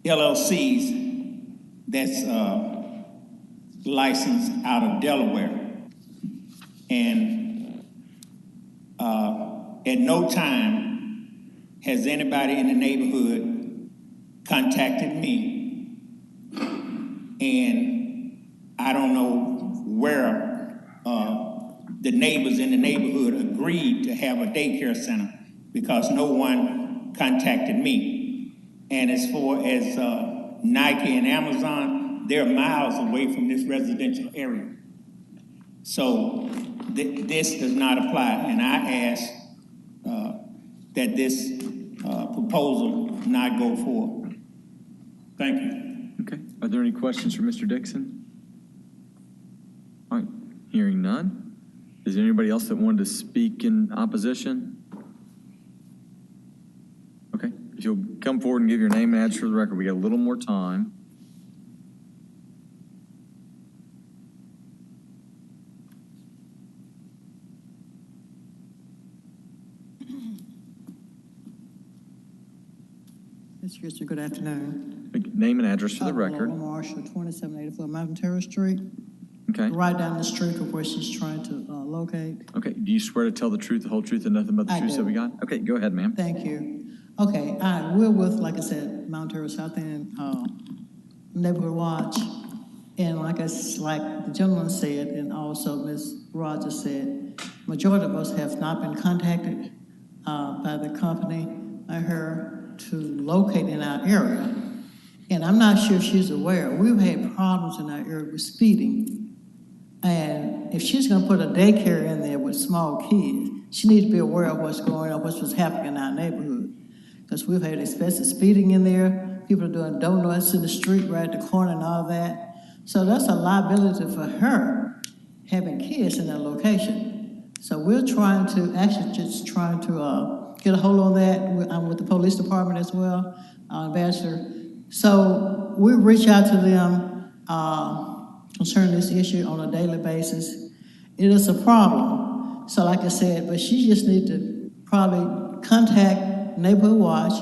N: LLCs that's licensed out of Delaware. And at no time has anybody in the neighborhood contacted me. And I don't know where the neighbors in the neighborhood agreed to have a daycare center because no one contacted me. And as far as Nike and Amazon, they're miles away from this residential area. So this does not apply, and I ask that this proposal not go forward. Thank you.
A: Okay. Are there any questions for Mr. Dixon? All right. Hearing none. Is there anybody else that wanted to speak in opposition? Okay. If you'll come forward and give your name and address for the record, we got a little more time.
O: Mr. Christian, good afternoon.
A: Name and address for the record.
O: Laura Marshall, 2784 Mountain Terrace Street.
A: Okay.
O: Right down the street from where she's trying to locate.
A: Okay. Do you swear to tell the truth, the whole truth, and nothing but the
O: I
A: truth
O: do.
A: that we got? Okay. Go ahead, ma'am.
O: Thank you. Okay, we're with, like I said, Mountain Terrace South End Neighborhood Watch. And like the gentleman said, and also Ms. Rogers said, majority of us have not been contacted by the company or her to locate in our area. And I'm not sure if she's aware, we've had problems in our area with speeding. And if she's gonna put a daycare in there with small kids, she needs to be aware of what's going on, what's happening in our neighborhood. Because we've had excessive speeding in there, people are doing donuts in the street right at the corner and all that. So that's a liability for her, having kids in that location. So we're trying to, actually just trying to get a hold on that. I'm with the police department as well, Ambassador. So we reach out to them concerning this issue on a daily basis. It is a problem. So like I said, but she just need to probably contact Neighborhood Watch,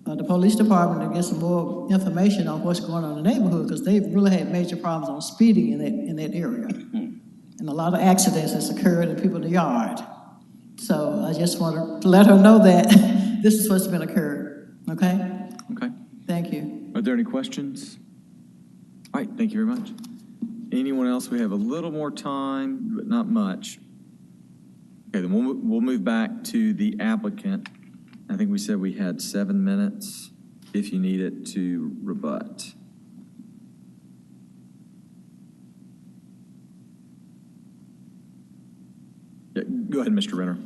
O: the police department, to get some more information on what's going on in the neighborhood, because they've really had major problems on speeding in that area. And a lot of accidents that's occurred in people's yard. So I just want to let her know that this is what's been occurred, okay?
A: Okay.
O: Thank you.
A: Are there any questions? All right, thank you very much. Anyone else? We have a little more time, but not much. Okay, then we'll move back to the applicant. I think we said we had 7 minutes if you need it to rebut. Yeah, go ahead, Mr. Renner.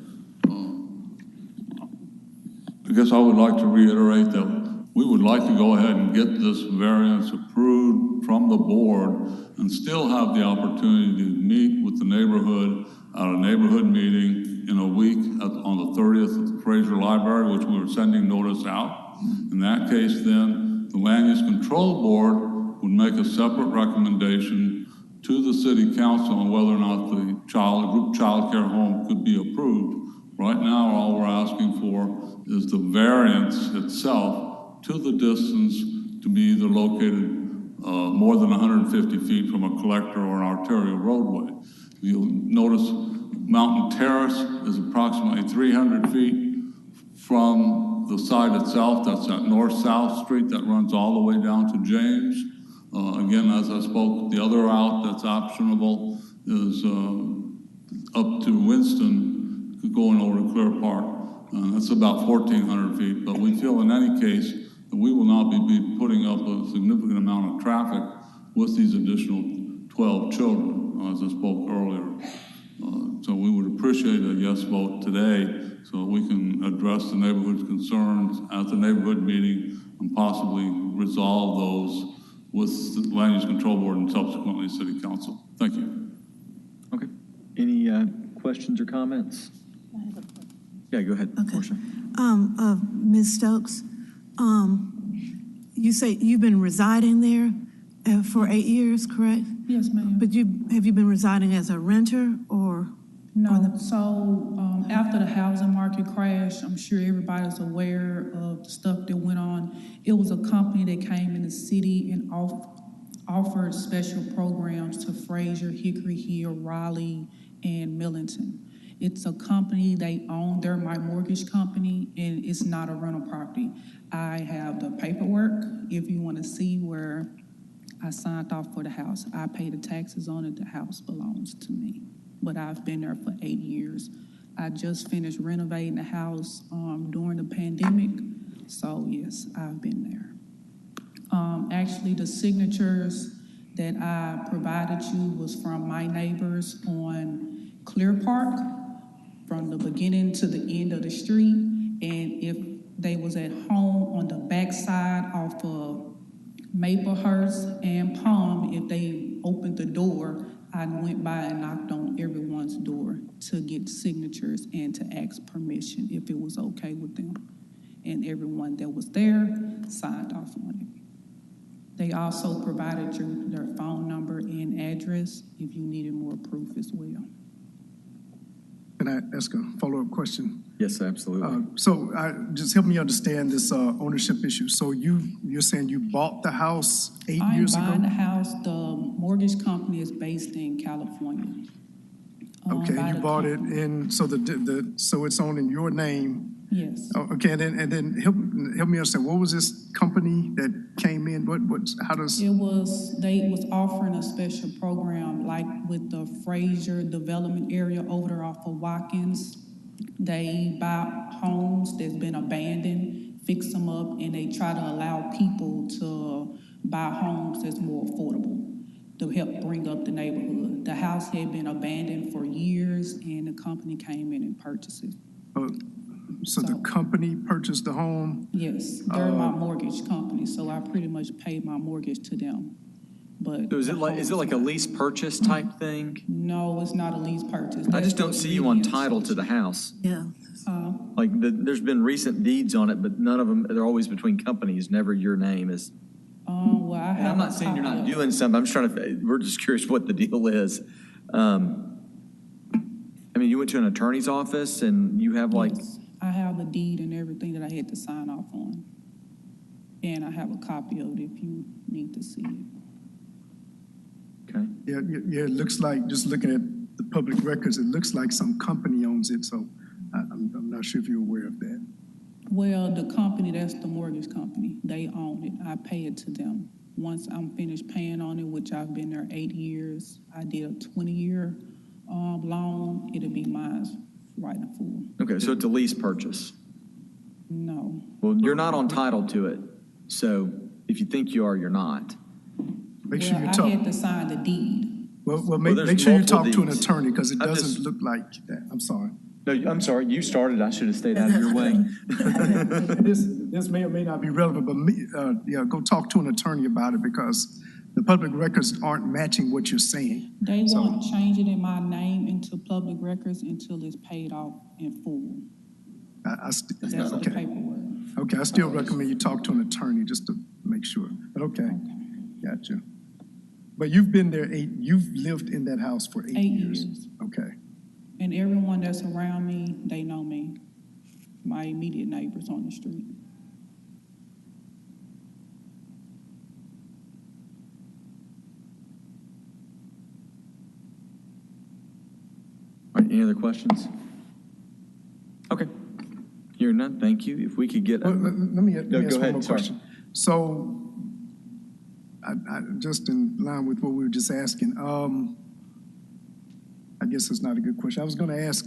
K: I guess I would like to reiterate that we would like to go ahead and get this variance approved from the board and still have the opportunity to meet with the neighborhood at a neighborhood meeting in a week on the 30th at the Fraser Library, which we were sending notice out. In that case, then, the Land Use Control Board would make a separate recommendation to the city council on whether or not the group child care home could be approved. Right now, all we're asking for is the variance itself to the distance to be either located more than 150 feet from a collector or an arterial roadway. You'll notice Mountain Terrace is approximately 300 feet from the site itself. That's that north-south street that runs all the way down to James. Again, as I spoke, the other route that's optionable is up to Winston, going over to Clear Park. That's about 1,400 feet, but we feel in any case that we will not be putting up a significant amount of traffic with these additional 12 children, as I spoke earlier. So we would appreciate a yes vote today so we can address the neighborhood's concerns at the neighborhood meeting and possibly resolve those with the Land Use Control Board and subsequently City Council. Thank you.
A: Okay. Any questions or comments? Yeah, go ahead, Portia.
I: Ms. Stokes, you say you've been residing there for 8 years, correct?
L: Yes, ma'am.
I: But have you been residing as a renter or?
L: No, so after the housing market crash, I'm sure everybody's aware of the stuff that went on. It was a company that came in the city and offered special programs to Fraser, Hickory Hill, Raleigh, and Millington. It's a company they own, they're my mortgage company, and it's not a rental property. I have the paperwork, if you want to see where I signed off for the house. I pay the taxes on it, the house belongs to me. But I've been there for 8 years. I just finished renovating the house during the pandemic, so yes, I've been there. Actually, the signatures that I provided you was from my neighbors on Clear Park, from the beginning to the end of the street, and if they was at home on the backside off of Maplehurst and Palm, if they opened the door, I went by and knocked on everyone's door to get signatures and to ask permission if it was okay with them. And everyone that was there signed off on it. They also provided you their phone number and address if you needed more proof as well.
C: Can I ask a follow-up question?
A: Yes, absolutely.
C: So just help me understand this ownership issue. So you're saying you bought the house 8 years ago?
L: I'm buying the house. The mortgage company is based in California.
C: Okay, you bought it in, so so it's owned in your name?
L: Yes.
C: Okay, and then help me understand, what was this company that came in? How does?
L: They was offering a special program like with the Fraser development area over there off of Watkins. They buy homes that's been abandoned, fix them up, and they try to allow people to buy homes that's more affordable to help bring up the neighborhood. The house had been abandoned for years, and the company came in and purchased it.
C: So the company purchased the home?
L: Yes, they're my mortgage company, so I pretty much paid my mortgage to them. but.
A: So is it like a lease purchase type thing?
L: No, it's not a lease purchase.
A: I just
L: That's
A: don't
L: what
A: see
L: it
A: you on
L: is.
A: title to the house.
I: Yeah.
A: Like, there's been recent deeds on it, but none of them, they're always between companies, never your name is.
L: Well, I
A: And
L: have.
A: I'm not saying you're not doing something, I'm just trying to, we're just curious what the deal is. I mean, you went to an attorney's office and you have like,
L: Yes, I have the deed and everything that I had to sign off on. And I have a copy of it if you need to see it.
A: okay,
C: Yeah, it looks like, just looking at the public records, it looks like some company owns it, so I'm not sure if you're aware of that.
L: Well, the company, that's the mortgage company. They own it. I pay it to them. Once I'm finished paying on it, which I've been there 8 years, I did a 20-year loan, it'll be mine right in full.
A: okay, so it's a lease purchase.
L: No.
A: Well, you're not on title to it, so if you think you are, you're not.
C: Make sure
L: Well,
C: you
L: I
C: talk,
L: had to sign the deed.
C: well,
A: there's
C: make sure you
A: multiple
C: talk to an
A: deeds.
C: attorney, because it
A: I
C: doesn't
A: just-
C: look like that. I'm sorry.
A: No, I'm sorry, you started, I should have stayed out of your way.
C: This may or may not be relevant, but go talk to an attorney about it, because the public records aren't matching what you're saying.
L: They
C: So-
L: won't change it in my name into public records until it's paid off in full. That's the
C: Okay.
L: paperwork.
C: Okay, I still recommend you talk to an attorney just to make sure, but okay, gotcha. But you've been there you've lived in that house for 8 years?
L: 8 years.
C: Okay,
L: And everyone that's around me, they know me. My immediate neighbors on the street.
A: All right, any other questions? Okay, hearing none, thank you. If we could get.
C: well, let me
A: No,
C: ask
A: go
C: one
A: ahead,
C: more
A: sorry.
C: question. So, I just in line with what we were just asking, I guess it's not a good question. I was gonna ask,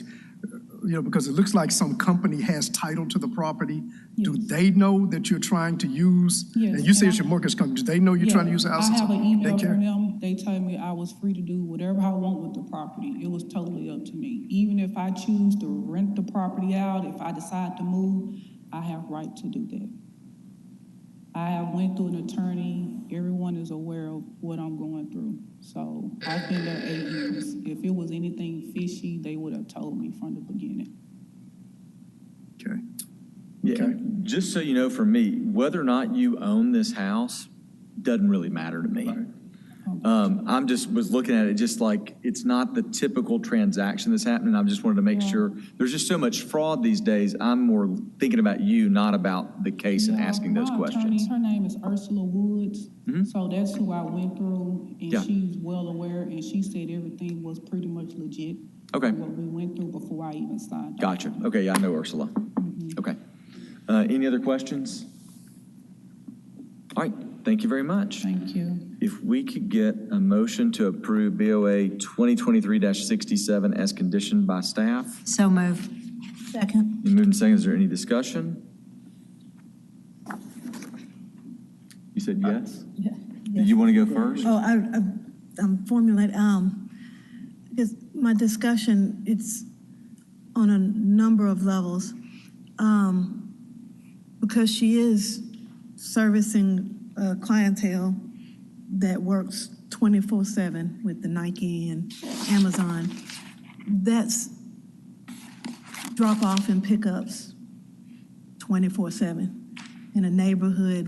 C: because it looks like some company has title to the property. Do they know that you're trying to use?
L: Yes,
C: And you say
L: and
C: it's your mortgage company, do they know you're trying to use the house?
L: I have an email
C: They care?
L: from them. They told me I was free to do whatever I want with the property. It was totally up to me. Even if I choose to rent the property out, if I decide to move, I have right to do that. I have went through an attorney. Everyone is aware of what I'm going through. So I've been there 8 years. If it was anything fishy, they would have told me from the beginning.
C: Okay.
A: Yeah, just so you know, for me, whether or not you own this house doesn't really matter to me. I'm just, was looking at it just like, it's not the typical transaction that's happening. I just wanted to make sure, there's just so much fraud these days. I'm more thinking about you, not about the case and
L: Yeah,
A: asking those
L: my
A: questions.
L: attorney, her name is Ursula Woods. So that's who I went through, and
A: Yeah.
L: she's well aware, and she said everything was pretty much legit.
A: Okay.
L: What we went through before I even signed.
A: Gotcha. Okay, yeah, I know Ursula. Okay. Any other questions? All right, thank you very much.
L: Thank you.
A: If we could get a motion to approve BOA 2023-67 as conditioned by staff.
B: So move.
I: Second.
A: Been moved and seconded. Is there any discussion? You said yes?
I: Yeah.
A: Do you want to go first?
I: Oh, I'm formulating, because my discussion, it's on a number of levels. Because she is servicing a clientele that works 24/7 with the Nike and Amazon, that's drop-off and pickups 24/7 in a neighborhood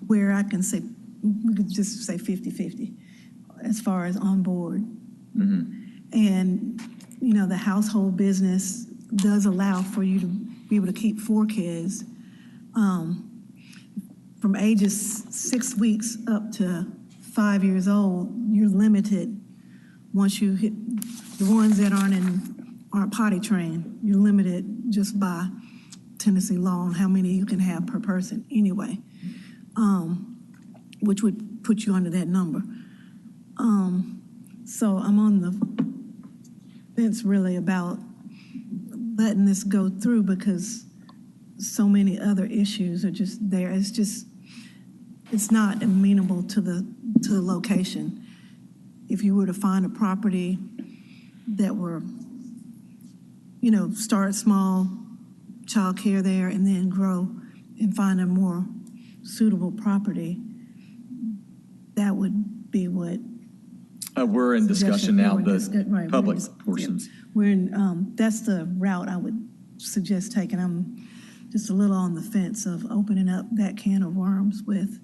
I: where I can say, we could just say 50-50 as far as on board. And, the household business does allow for you to be able to keep 4 kids. From ages 6 weeks up to 5 years old, you're limited. Once you hit the ones that aren't potty trained, you're limited just by Tennessee law on how many you can have per person anyway, which would put you under that number. So I'm on the fence really about letting this go through because so many other issues are just there. It's not amenable to the location. If you were to find a property that were, start small, childcare there, and then grow and find a more suitable property, that would be what.
A: We're in discussion now, the
I: Right,
A: public
I: we're in-
A: portions.
I: We're in, that's the route I would suggest taking. I'm just a little on the fence of opening up that can of worms with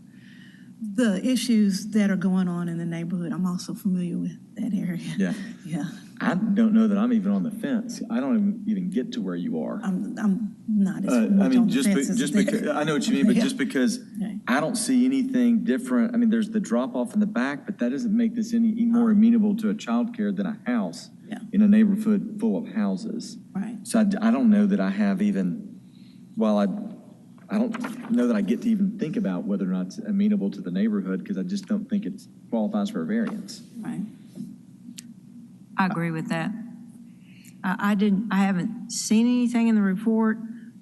I: the issues that are going on in the neighborhood. I'm also familiar with that area.
A: Yeah.
I: Yeah,
A: I don't know that I'm even on the fence. I don't even get to where you are.
I: I'm not as
A: I
I: much
A: mean,
I: on the fence as
A: just
I: there.
A: because, I know what you mean, but
I: Yeah.
A: just because
I: Okay.
A: I don't see anything different. I mean, there's the drop off in the back, but that doesn't make this any more amenable to a childcare than a house
I: Yeah.
A: in a neighborhood full of houses.
I: Right.
A: So I don't know that I have even, while I don't know that I get to even think about whether or not it's amenable to the neighborhood because I just don't think it qualifies for a variance.
I: Right.
B: I agree with that. I haven't seen anything in the report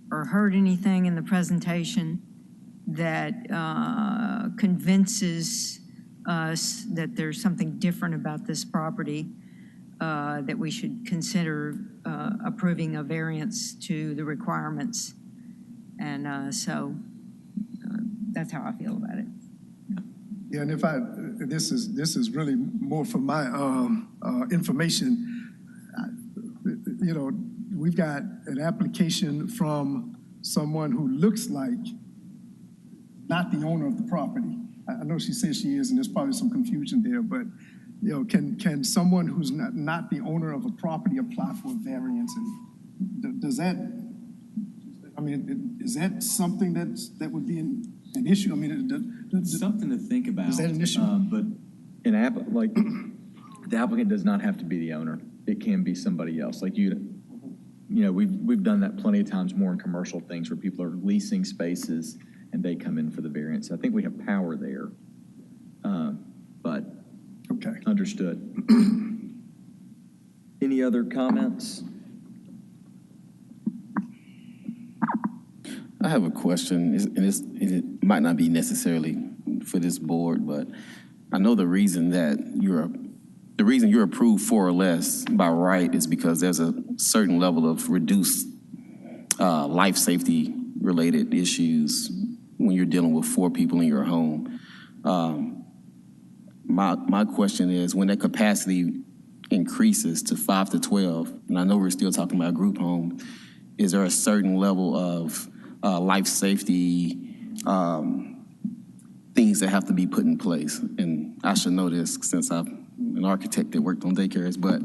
B: or heard anything in the presentation that convinces us that there's something different about this property that we should consider approving a variance to the requirements. And so that's how I feel about it.
C: Yeah, and if this is really more for my information. You know, we've got an application from someone who looks like not the owner of the property. I know she says she is, and there's probably some confusion there, but, you know, can someone who's not the owner of a property apply for a variance? And does that, I mean, is that something that would be an issue? I mean,
A: Something to think about.
C: Is that an issue?
A: But the applicant does not have to be the owner. It can be somebody else. Like you know, we've done that plenty of times more in commercial things where people are leasing spaces and they come in for the variance. I think we have power there. But
C: okay,
A: understood. Any other comments?
H: I have a question, and it might not be necessarily for this board, but I know the reason you're approved 4 or less by right is because there's a certain level of reduced life safety related issues when you're dealing with 4 people in your home. My question is, when that capacity increases to 5 to 12, and I know we're still talking about group home, is there a certain level of life safety things that have to be put in place? And I should know this since I'm an architect that worked on daycares, but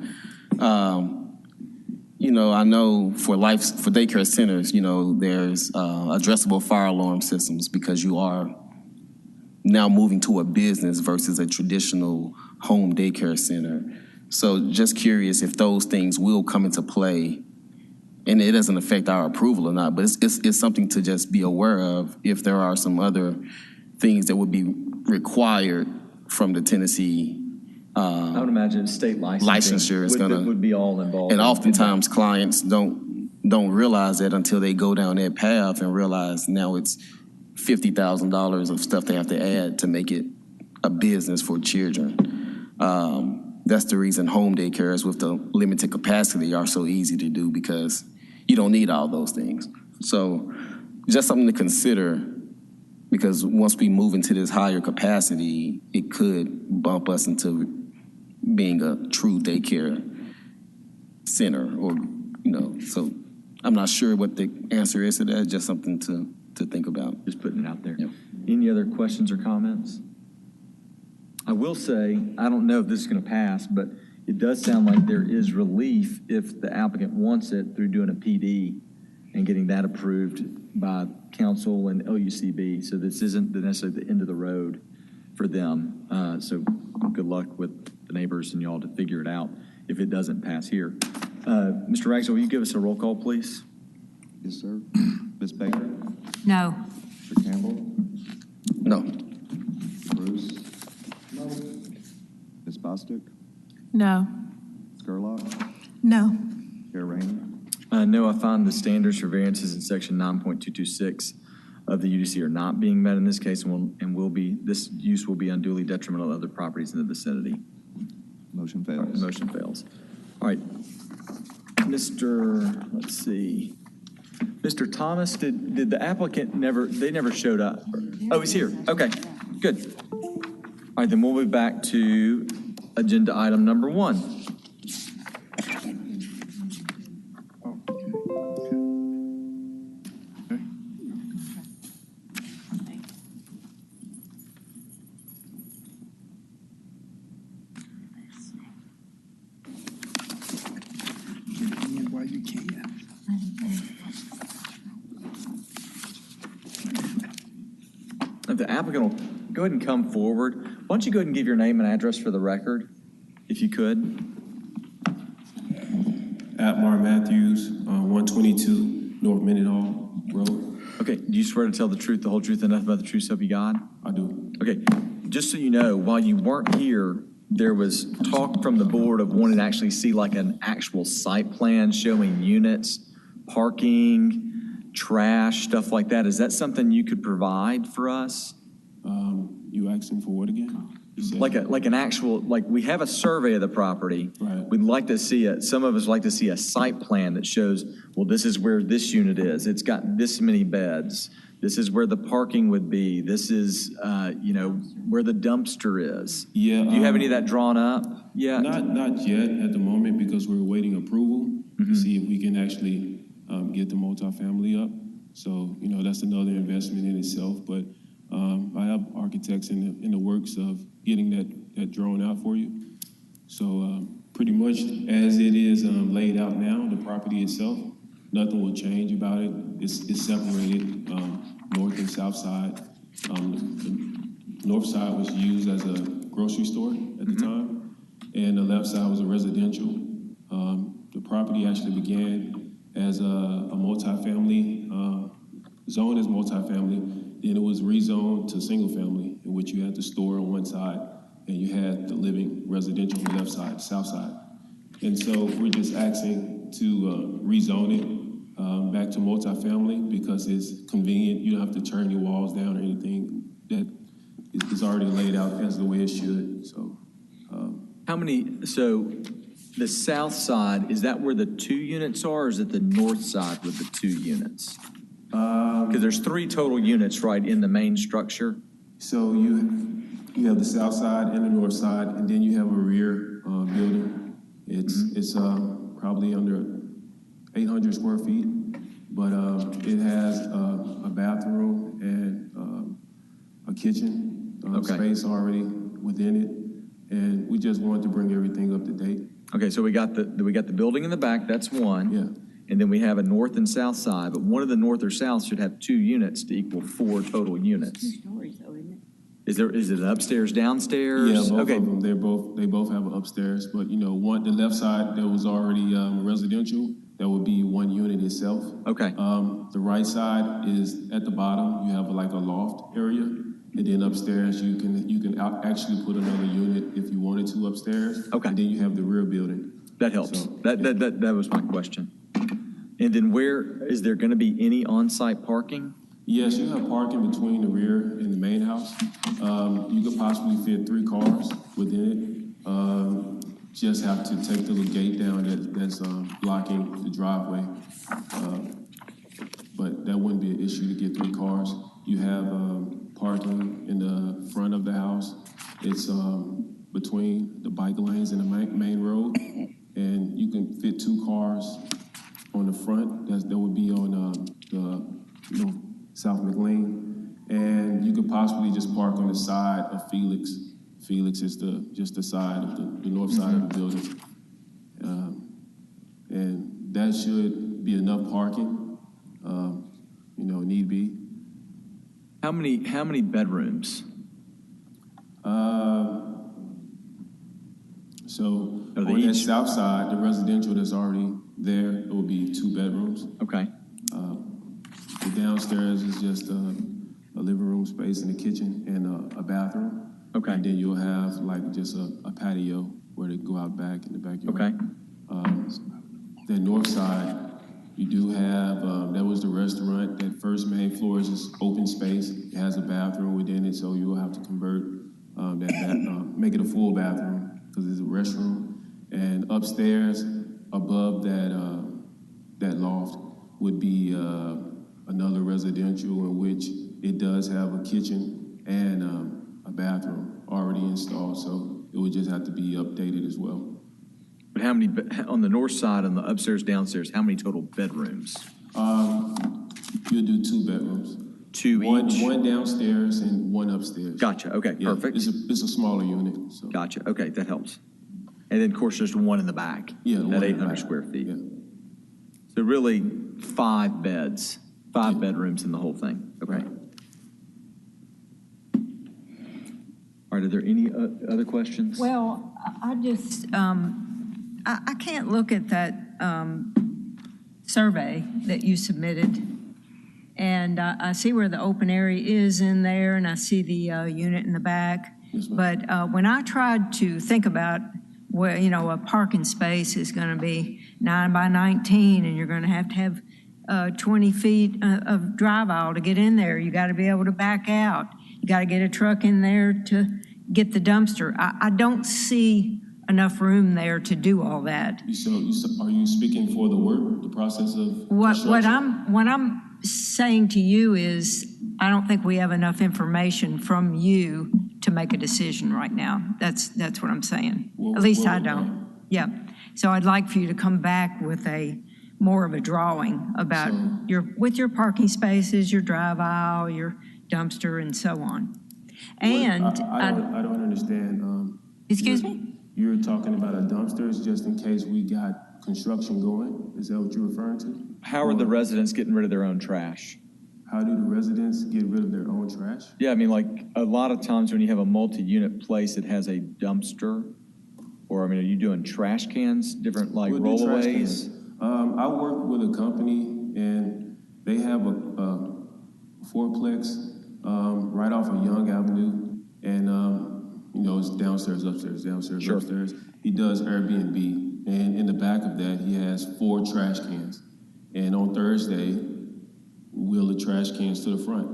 H: you know, I know for daycare centers, you know, there's addressable fire alarm systems because you are now moving to a business versus a traditional home daycare center. So just curious if those things will come into play, and it doesn't affect our approval or not, but it's something to just be aware of if there are some other things that would be required from the Tennessee
A: I would imagine state
H: licensure is gonna
A: would be all involved.
H: And oftentimes clients don't realize that until they go down that path and realize now it's $50,000 of stuff they have to add to make it a business for children. That's the reason home daycares with the limited capacity are so easy to do, because you don't need all those things. So just something to consider, because once we move into this higher capacity, it could bump us into being a true daycare center, or, you know, so I'm not sure what the answer is to that, just something to think about.
A: Just putting it out there.
H: Yeah.
A: Any other questions or comments? I will say, I don't know if this is going to pass, but it does sound like there is relief if the applicant wants it through doing a PD and getting that approved by council and LUCB. So this isn't necessarily the end of the road for them. So good luck with the neighbors and y'all to figure it out if it doesn't pass here. Mr. Ragsdale, will you give us a roll call, please?
D: Yes, sir. Ms. Baker?
B: No.
D: Mr. Campbell?
H: No.
D: Bruce? No. Ms. Bostic?
L: No.
D: Gerlach?
I: No.
D: Chair Rayner?
A: No, I find the standards for variances in section 9.226 of the UDC are not being met in this case, and will be, this use will be unduly detrimental to other properties in the vicinity.
D: Motion
A: All right,
D: fails.
A: motion fails. All right. Let's see. Mr. Thomas, did the applicant they never showed up? Oh, he's here. Okay, good. All right, then we'll be back to agenda item number 1.
C: While you can.
A: If the applicant will go ahead and come forward, why don't you go ahead and give your name and address for the record, if you could?
P: Atmar Matthews, 122 North Mendenhall Road.
A: Okay, do you swear to tell the truth, the whole truth, and nothing but the truth, so help you God?
P: I do.
A: Okay, just so you know, while you weren't here, there was talk from the board of wanting to actually see like an actual site plan showing units, parking, trash, stuff like that. Is that something you could provide for us?
P: You asking for what again?
A: Like an actual, like we have a survey of the property.
P: Right.
A: We'd like to see it. Some of us like to see a site plan that shows, well, this is where this unit is. It's got this many beds. This is where the parking would be. This is, where the dumpster is.
P: Yeah.
A: Do you have any of that drawn up yet?
P: Not yet at the moment because we're awaiting approval to see if we can actually get the multifamily up. So, that's another investment in itself. But I have architects in the works of getting that drawn out for you. So pretty much as it is laid out now, the property itself, nothing will change about it. It's separated north and south side. The north side was used as a grocery store at the time, and the left side was a residential. The property actually began as a multifamily, zone as multifamily. Then it was rezoned to single family, in which you had the store on one side and you had the living residential on the left side, south side. And so we're just asking to rezone it back to multifamily because it's convenient. You don't have to turn your walls down or anything. That is already laid out as the way it should. So,
A: so the south side, is that where the 2 units are, or is it the north side with the 2 units? Because there's 3 total units right in the main structure.
P: So you have the south side and the north side, and then you have a rear building. It's probably under 800 square feet, but it has a bathroom and a kitchen space already within it, and we just wanted to bring everything up to date.
A: Okay, so we got the building in the back. That's one.
P: Yeah.
A: And then we have a north and south side, but one of the north or south should have 2 units to equal 4 total units. 2 stories, though, isn't it? Is it an upstairs, downstairs?
P: Yeah, both of them. They both have an upstairs, but the left side that was already residential, that would be 1 unit itself.
A: Okay.
P: The right side is at the bottom. You have like a loft area, and then upstairs you can actually put another unit if you wanted to upstairs.
A: Okay.
P: And then you have the rear building.
A: That helps.
P: So,
A: that was my question. And then is there going to be any on-site parking?
P: Yes, you have parking between the rear and the main house. You could possibly fit 3 cars within it. Just have to take the little gate down that's blocking the driveway. But that wouldn't be an issue to get 3 cars. You have parking in the front of the house. It's between the bike lanes and the main road. And you can fit 2 cars on the front. That would be on the South McLean. And you could possibly just park on the side of Felix. Felix is just the side of the north side of the building. And that should be enough parking, need be.
A: How many bedrooms?
P: So on that south side, the residential that's already there, it will be 2 bedrooms.
A: Okay.
P: The downstairs is just a living room space and a kitchen and a bathroom.
A: Okay.
P: And then you'll have like just a patio where they go out back in the backyard.
A: Okay.
P: The north side, you do have, that was the restaurant. That first main floor is just open space. It has a bathroom within it, so you'll have to convert make it a full bathroom because it's a restroom. And upstairs, above that loft, would be another residential in which it does have a kitchen and a bathroom already installed, so it would just have to be updated as well.
A: But how many, on the north side, on the upstairs, downstairs, how many total bedrooms?
P: You'll do 2 bedrooms.
A: Two each?
P: One downstairs and one upstairs.
A: Gotcha, okay,
P: Yeah,
A: perfect.
P: It's a smaller unit, so.
A: Gotcha, okay, that helps. And then, of course, there's one in the back.
P: Yeah, the one
A: At
P: in the
A: 800
P: back.
A: square feet.
P: Yeah.
A: So really, 5 beds, 5 bedrooms in the whole thing, okay. All right, are there any other questions?
B: Well, I just, I can't look at that survey that you submitted, and I see where the open area is in there, and I see the unit in the back. But when I tried to think about where, a parking space is going to be 9 by 19, and you're going to have 20 feet of drive aisle to get in there. You got to be able to back out. You got to get a truck in there to get the dumpster. I don't see enough room there to do all that.
P: So are you speaking for the work, the process of
B: What
P: construction?
B: I'm saying to you is, I don't think we have enough information from you to make a decision right now. That's what I'm saying. At least I don't. Yeah. So I'd like for you to come back with more of a drawing about your parking spaces, your drive aisle, your dumpster, and so on. And
P: I don't understand.
B: Excuse me?
P: You're talking about a dumpsters just in case we got construction going? Is that what you're referring to?
A: How are the residents getting rid of their own trash?
P: How do the residents get rid of their own trash?
A: Yeah, I mean, like, a lot of times when you have a multi-unit place that has a dumpster, or, I mean, are you doing trash cans, different, like,
P: We'll do trash
A: rollaways?
P: cans. I work with a company, and they have a fourplex right off of Young Avenue, and it's downstairs, upstairs, downstairs, upstairs. He does Airbnb, and in the back of that, he has 4 trash cans. And on Thursday, wheel the trash cans to the front,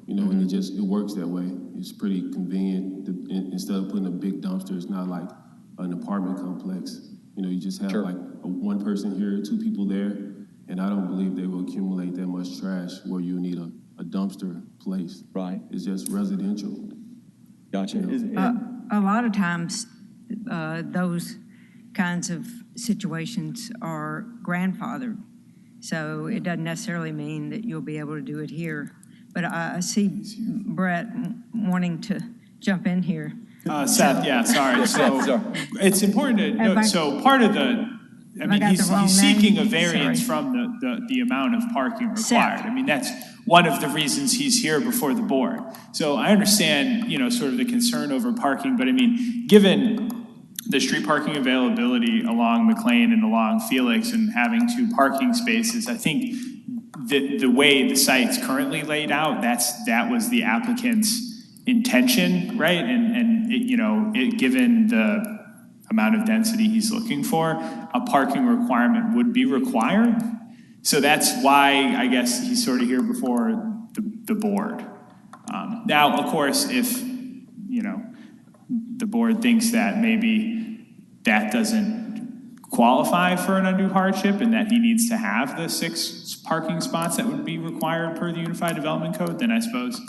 P: and it works that way. It's pretty convenient. Instead of putting a big dumpster, it's not like an apartment complex. You just have like one person here, 2 people there, and I don't believe they will accumulate that much trash where you need a dumpster place.
A: Right.
P: It's just residential.
A: Gotcha.
B: a lot of times, those kinds of situations are grandfathered. So it doesn't necessarily mean that you'll be able to do it here. But I see Brett wanting to jump in here.
E: Seth, yeah, sorry. So it's important to note, so part of he's seeking a variance from the amount of parking required. I mean, that's one of the reasons he's here before the board. So I understand, sort of the concern over parking, but I mean, given the street parking availability along McLean and along Felix and having 2 parking spaces, I think the way the site's currently laid out, that was the applicant's intention, right? And given the amount of density he's looking for, a parking requirement would be required. So that's why I guess he's sort of here before the board. Now, of course, if the board thinks that maybe that doesn't qualify for an undue hardship and that he needs to have the 6 parking spots that would be required per the Unified Development Code, then I suppose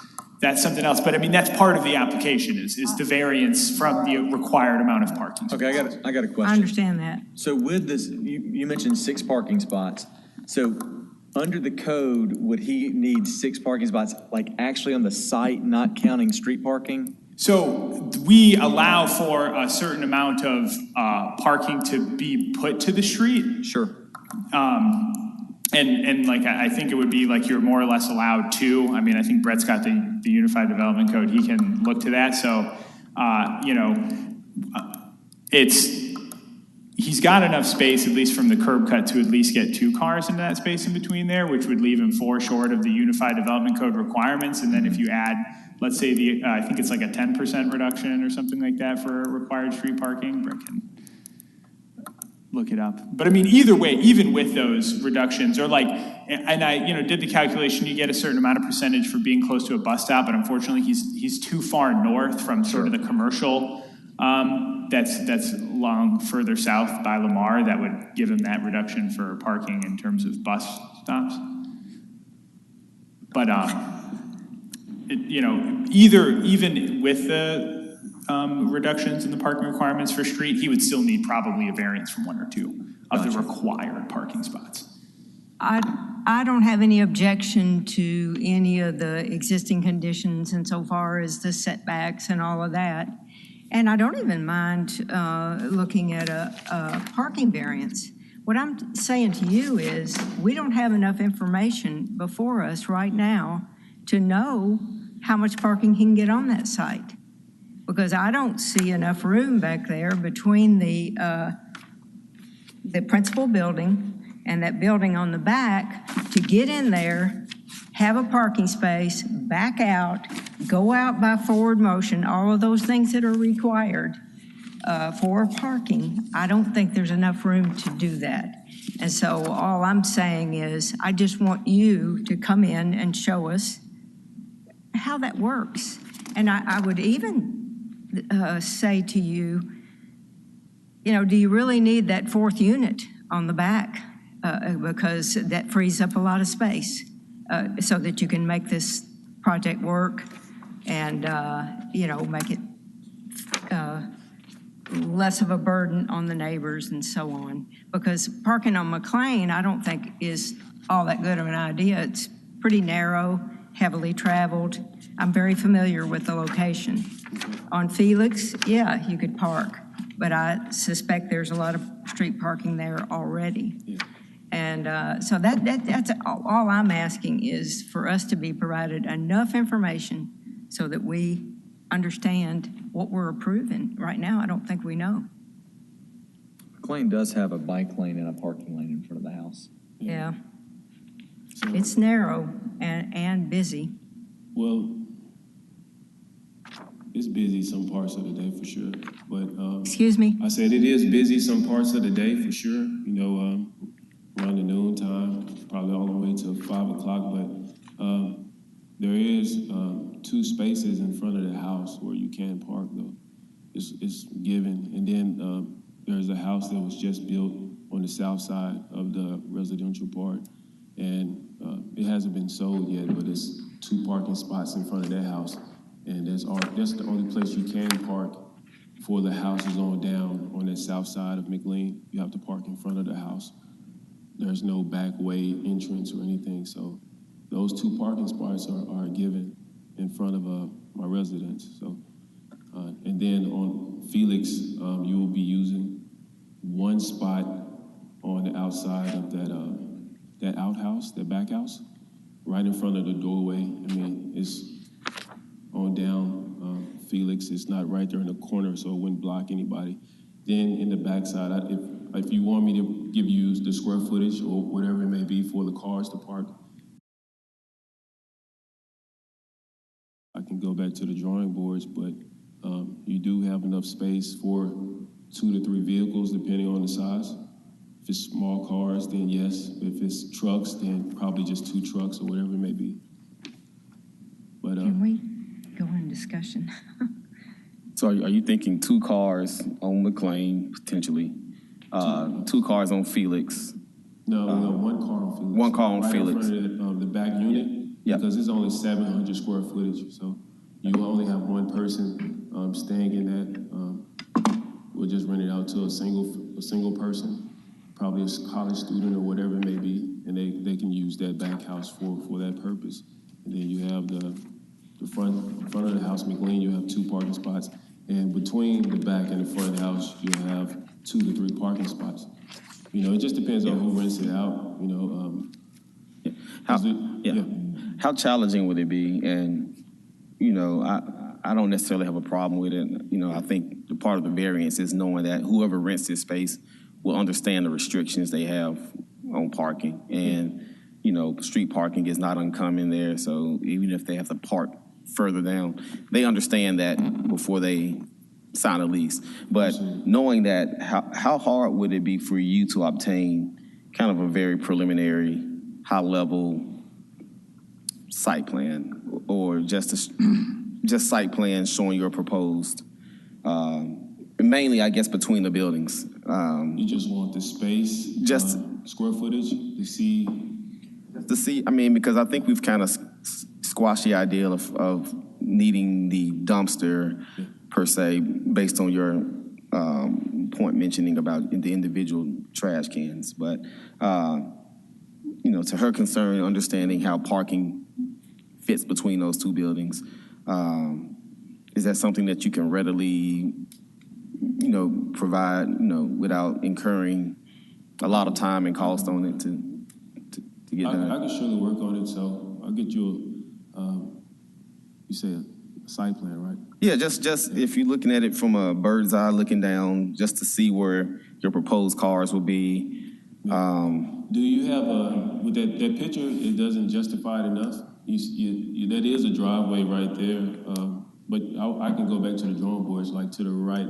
E: that's something else. But I mean, that's part of the application is the variance from the required amount of parking spots.
A: Okay, I got a question.
B: I understand that.
A: So with this, you mentioned 6 parking spots. So under the code, would he need 6 parking spots, like actually on the site, not counting street parking?
E: So we allow for a certain amount of parking to be put to the street.
A: Sure.
E: And like, I think it would be like you're more or less allowed 2. I mean, I think Brett's got the Unified Development Code. He can look to that. So, he's got enough space, at least from the curb cut, to at least get 2 cars into that space in between there, which would leave him 4 short of the Unified Development Code requirements. And then if you add, let's say I think it's like a 10% reduction or something like that for required street parking, Brett can look it up. But I mean, either way, even with those reductions, or like, and I, did the calculation, you get a certain amount of percentage for being close to a bus stop, but unfortunately he's too far north from sort of the commercial, that's long further south by Lamar, that would give him that reduction for parking in terms of bus stops. But, even with reductions in the parking requirements for street, he would still need probably a variance from 1 or 2 of the required parking spots.
B: I don't have any objection to any of the existing conditions insofar as the setbacks and all of that. And I don't even mind looking at a parking variance. What I'm saying to you is we don't have enough information before us right now to know how much parking he can get on that site. Because I don't see enough room back there between the principal building and that building on the back to get in there, have a parking space, back out, go out by forward motion, all of those things that are required for parking. I don't think there's enough room to do that. And so all I'm saying is I just want you to come in and show us how that works. And I would even say to you, do you really need that 4th unit on the back? Because that frees up a lot of space so that you can make this project work and, make it less of a burden on the neighbors and so on. Because parking on McLean, I don't think is all that good of an idea. It's pretty narrow, heavily traveled. I'm very familiar with the location. On Felix, yeah, you could park, but I suspect there's a lot of street parking there already.
P: Yeah.
B: And so that's all I'm asking is for us to be provided enough information so that we understand what we're approving. Right now, I don't think we know.
A: McLean does have a bike lane and a parking lane in front of the house.
B: Yeah. It's narrow and busy.
P: Well, it's busy some parts of the day for sure, but
B: Excuse me?
P: I said it is busy some parts of the day for sure. Around the noon time, probably all the way till 5 o'clock. But there is 2 spaces in front of the house where you can park though. It's given, and then there's a house that was just built on the south side of the residential part, and it hasn't been sold yet, but it's 2 parking spots in front of that house. And that's the only place you can park for the houses on down on that south side of McLean. You have to park in front of the house. There's no back way entrance or anything. So those 2 parking spots are given in front of my residence. So, and then on Felix, you will be using 1 spot on the outside of that outhouse, that back house, right in front of the doorway. I mean, it's on down Felix. It's not right there in the corner, so it wouldn't block anybody. Then in the backside, if you want me to give you the square footage or whatever it may be for the cars to park, I can go back to the drawing boards, but you do have enough space for 2 to 3 vehicles, depending on the size. If it's small cars, then yes. If it's trucks, then probably just 2 trucks or whatever it may be. But
B: Can we go in discussion?
H: So are you thinking 2 cars on McLean, potentially? 2 cars on Felix?
P: No, 1 car on Felix.
H: 1 car on
P: right
H: Felix.
P: In front of the back unit, because it's only 700 square footage, so you only have 1 person staying in that. We'll just rent it out to a single person, probably a college student or whatever it may be, and they can use that back house for that purpose. And then you have the front of the house, McLean, you have 2 parking spots, and between the back and the front of the house, you have 2 to 3 parking spots. It just depends on who rents it out.
H: How challenging would it be? And I don't necessarily have a problem with it. I think the part of the variance is knowing that whoever rents this space will understand the restrictions they have on parking. And, street parking is not uncommon there. So even if they have to park further down, they understand that before they sign a lease. But knowing that, how hard would it be for you to obtain kind of a very preliminary, high-level site plan, or just site plan showing your proposed, mainly, I guess, between the buildings?
P: You just want the space, just square footage to see?
H: Because I think we've kind of squashed the idea of needing the dumpster per se, based on your point mentioning about the individual trash cans. But, to her concern, understanding how parking fits between those two buildings, is that something that you can readily, provide, without incurring a lot of time and cost on it to get done?
P: I can surely work on it, so I'll get you you say a site plan, right?
H: Yeah, just if you're looking at it from a bird's eye looking down, just to see where your proposed cars will be.
P: Do you have with that picture, it doesn't justify it enough? That is a driveway right there, but I can go back to the drawing boards, like to the right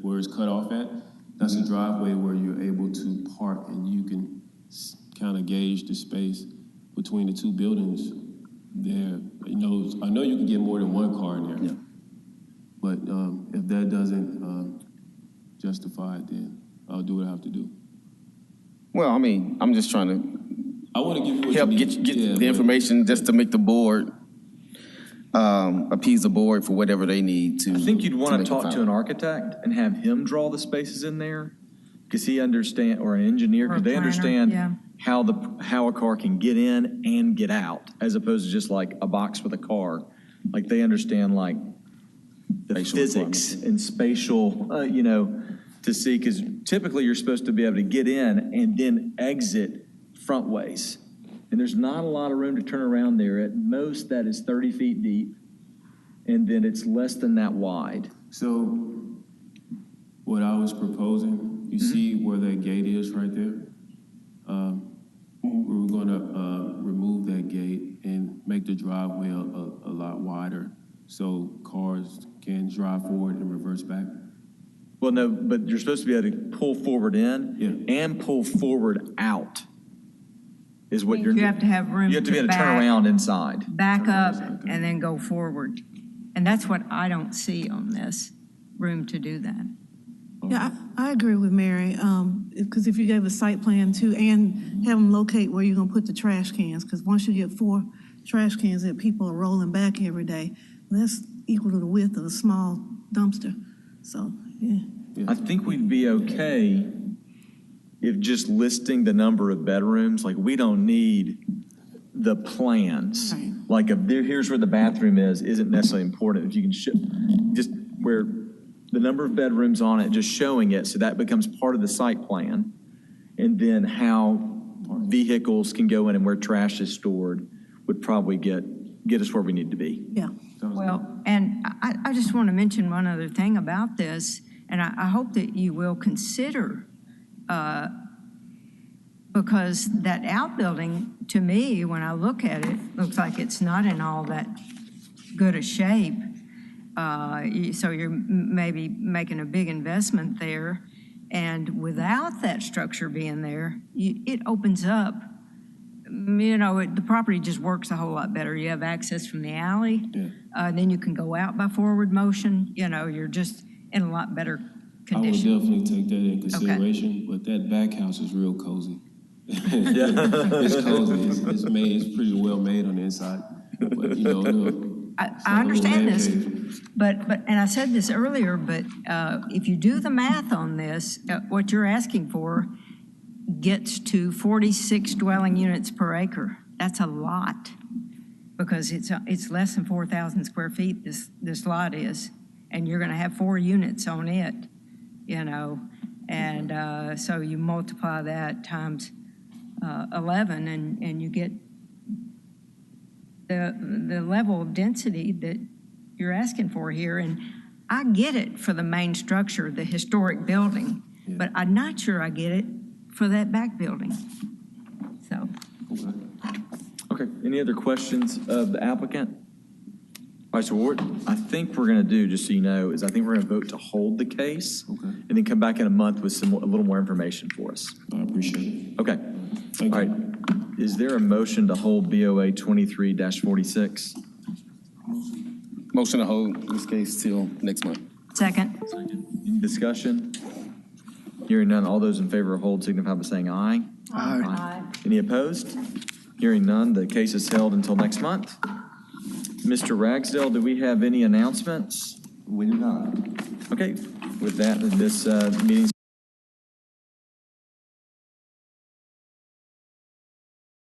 P: where it's cut off at. That's a driveway where you're able to park and you can kind of gauge the space between the two buildings there. I know you can get more than one car in there. Yeah. But if that doesn't justify it, then I'll do what I have to do.
H: Well, I mean, I'm just trying to
P: I want to give you what
H: help
P: you
H: get
P: need.
H: the information just to make the board, appease the board for whatever they need to.
A: I think you'd want to
H: make it
A: talk to
H: final.
A: an architect and have him draw the spaces in there, because he understand, or an engineer,
B: Or a
A: because they
B: planner,
A: understand
B: yeah.
A: how a car can get in and get out, as opposed to just like a box with a car. Like they understand like the
H: Spatial
A: physics and spatial, to see, because typically you're supposed to be able to get in and then exit front ways. And there's not a lot of room to turn around there. At most, that is 30 feet deep, and then it's less than that wide.
P: So what I was proposing, you see where that gate is right there? We were going to remove that gate and make the driveway a lot wider so cars can drive forward and reverse back.
A: Well, no, but you're supposed to be able to pull forward in and pull forward out is what
B: You have to have room
A: You have to be able to turn
B: back-
A: around inside.
B: Back up and then go forward. And that's what I don't see on this, room to do that.
I: Yeah, I agree with Mary, because if you gave a site plan too, and have them locate where you're gonna put the trash cans, because once you get 4 trash cans that people are rolling back every day, that's equal to the width of a small dumpster. So, yeah.
A: I think we'd be okay if just listing the number of bedrooms, like we don't need the plans.
I: Right.
A: Like here's where the bathroom is, isn't necessarily important. If you can just where the number of bedrooms on it, just showing it, so that becomes part of the site plan. And then how vehicles can go in and where trash is stored would probably get us where we need to be.
I: Yeah.
B: Well, and I just want to mention one other thing about this, and I hope that you will consider, because that outbuilding, to me, when I look at it, looks like it's not in all that good a shape. So you're maybe making a big investment there. And without that structure being there, it opens up, the property just works a whole lot better. You have access from the alley.
P: Yeah.
B: Then you can go out by forward motion. You're just in a lot better
P: I would
B: condition.
P: definitely take that in consideration, but that back house is real cozy. It's cozy. It's made. It's pretty well made on the inside. But
B: I understand this, but and I said this earlier, but if you do the math on this, what you're asking for gets to 46 dwelling units per acre. That's a lot, because it's less than 4,000 square feet. This lot is, and you're going to have 4 units on it, and so you multiply that times 11, and you get the level of density that you're asking for here. And I get it for the main structure, the historic building, but I'm not sure I get it for that back building. So.
A: Okay, any other questions of the applicant? All right, so what I think we're going to do, just so you know, is I think we're going to vote to hold the case, and then come back in a month with a little more information for us.
P: I appreciate it.
A: Okay.
P: Thank
A: All
P: you.
A: right. Is there a motion to hold BOA 23-46?
H: Motion to hold this case till next month.
B: Second.
A: Any discussion? Hearing none, all those in favor of hold signify by saying aye.
C: Aye.
A: Any opposed? Hearing none, the case is held until next month. Mr. Ragsdale, do we have any announcements?
D: We do not.
A: Okay, with that, this meeting's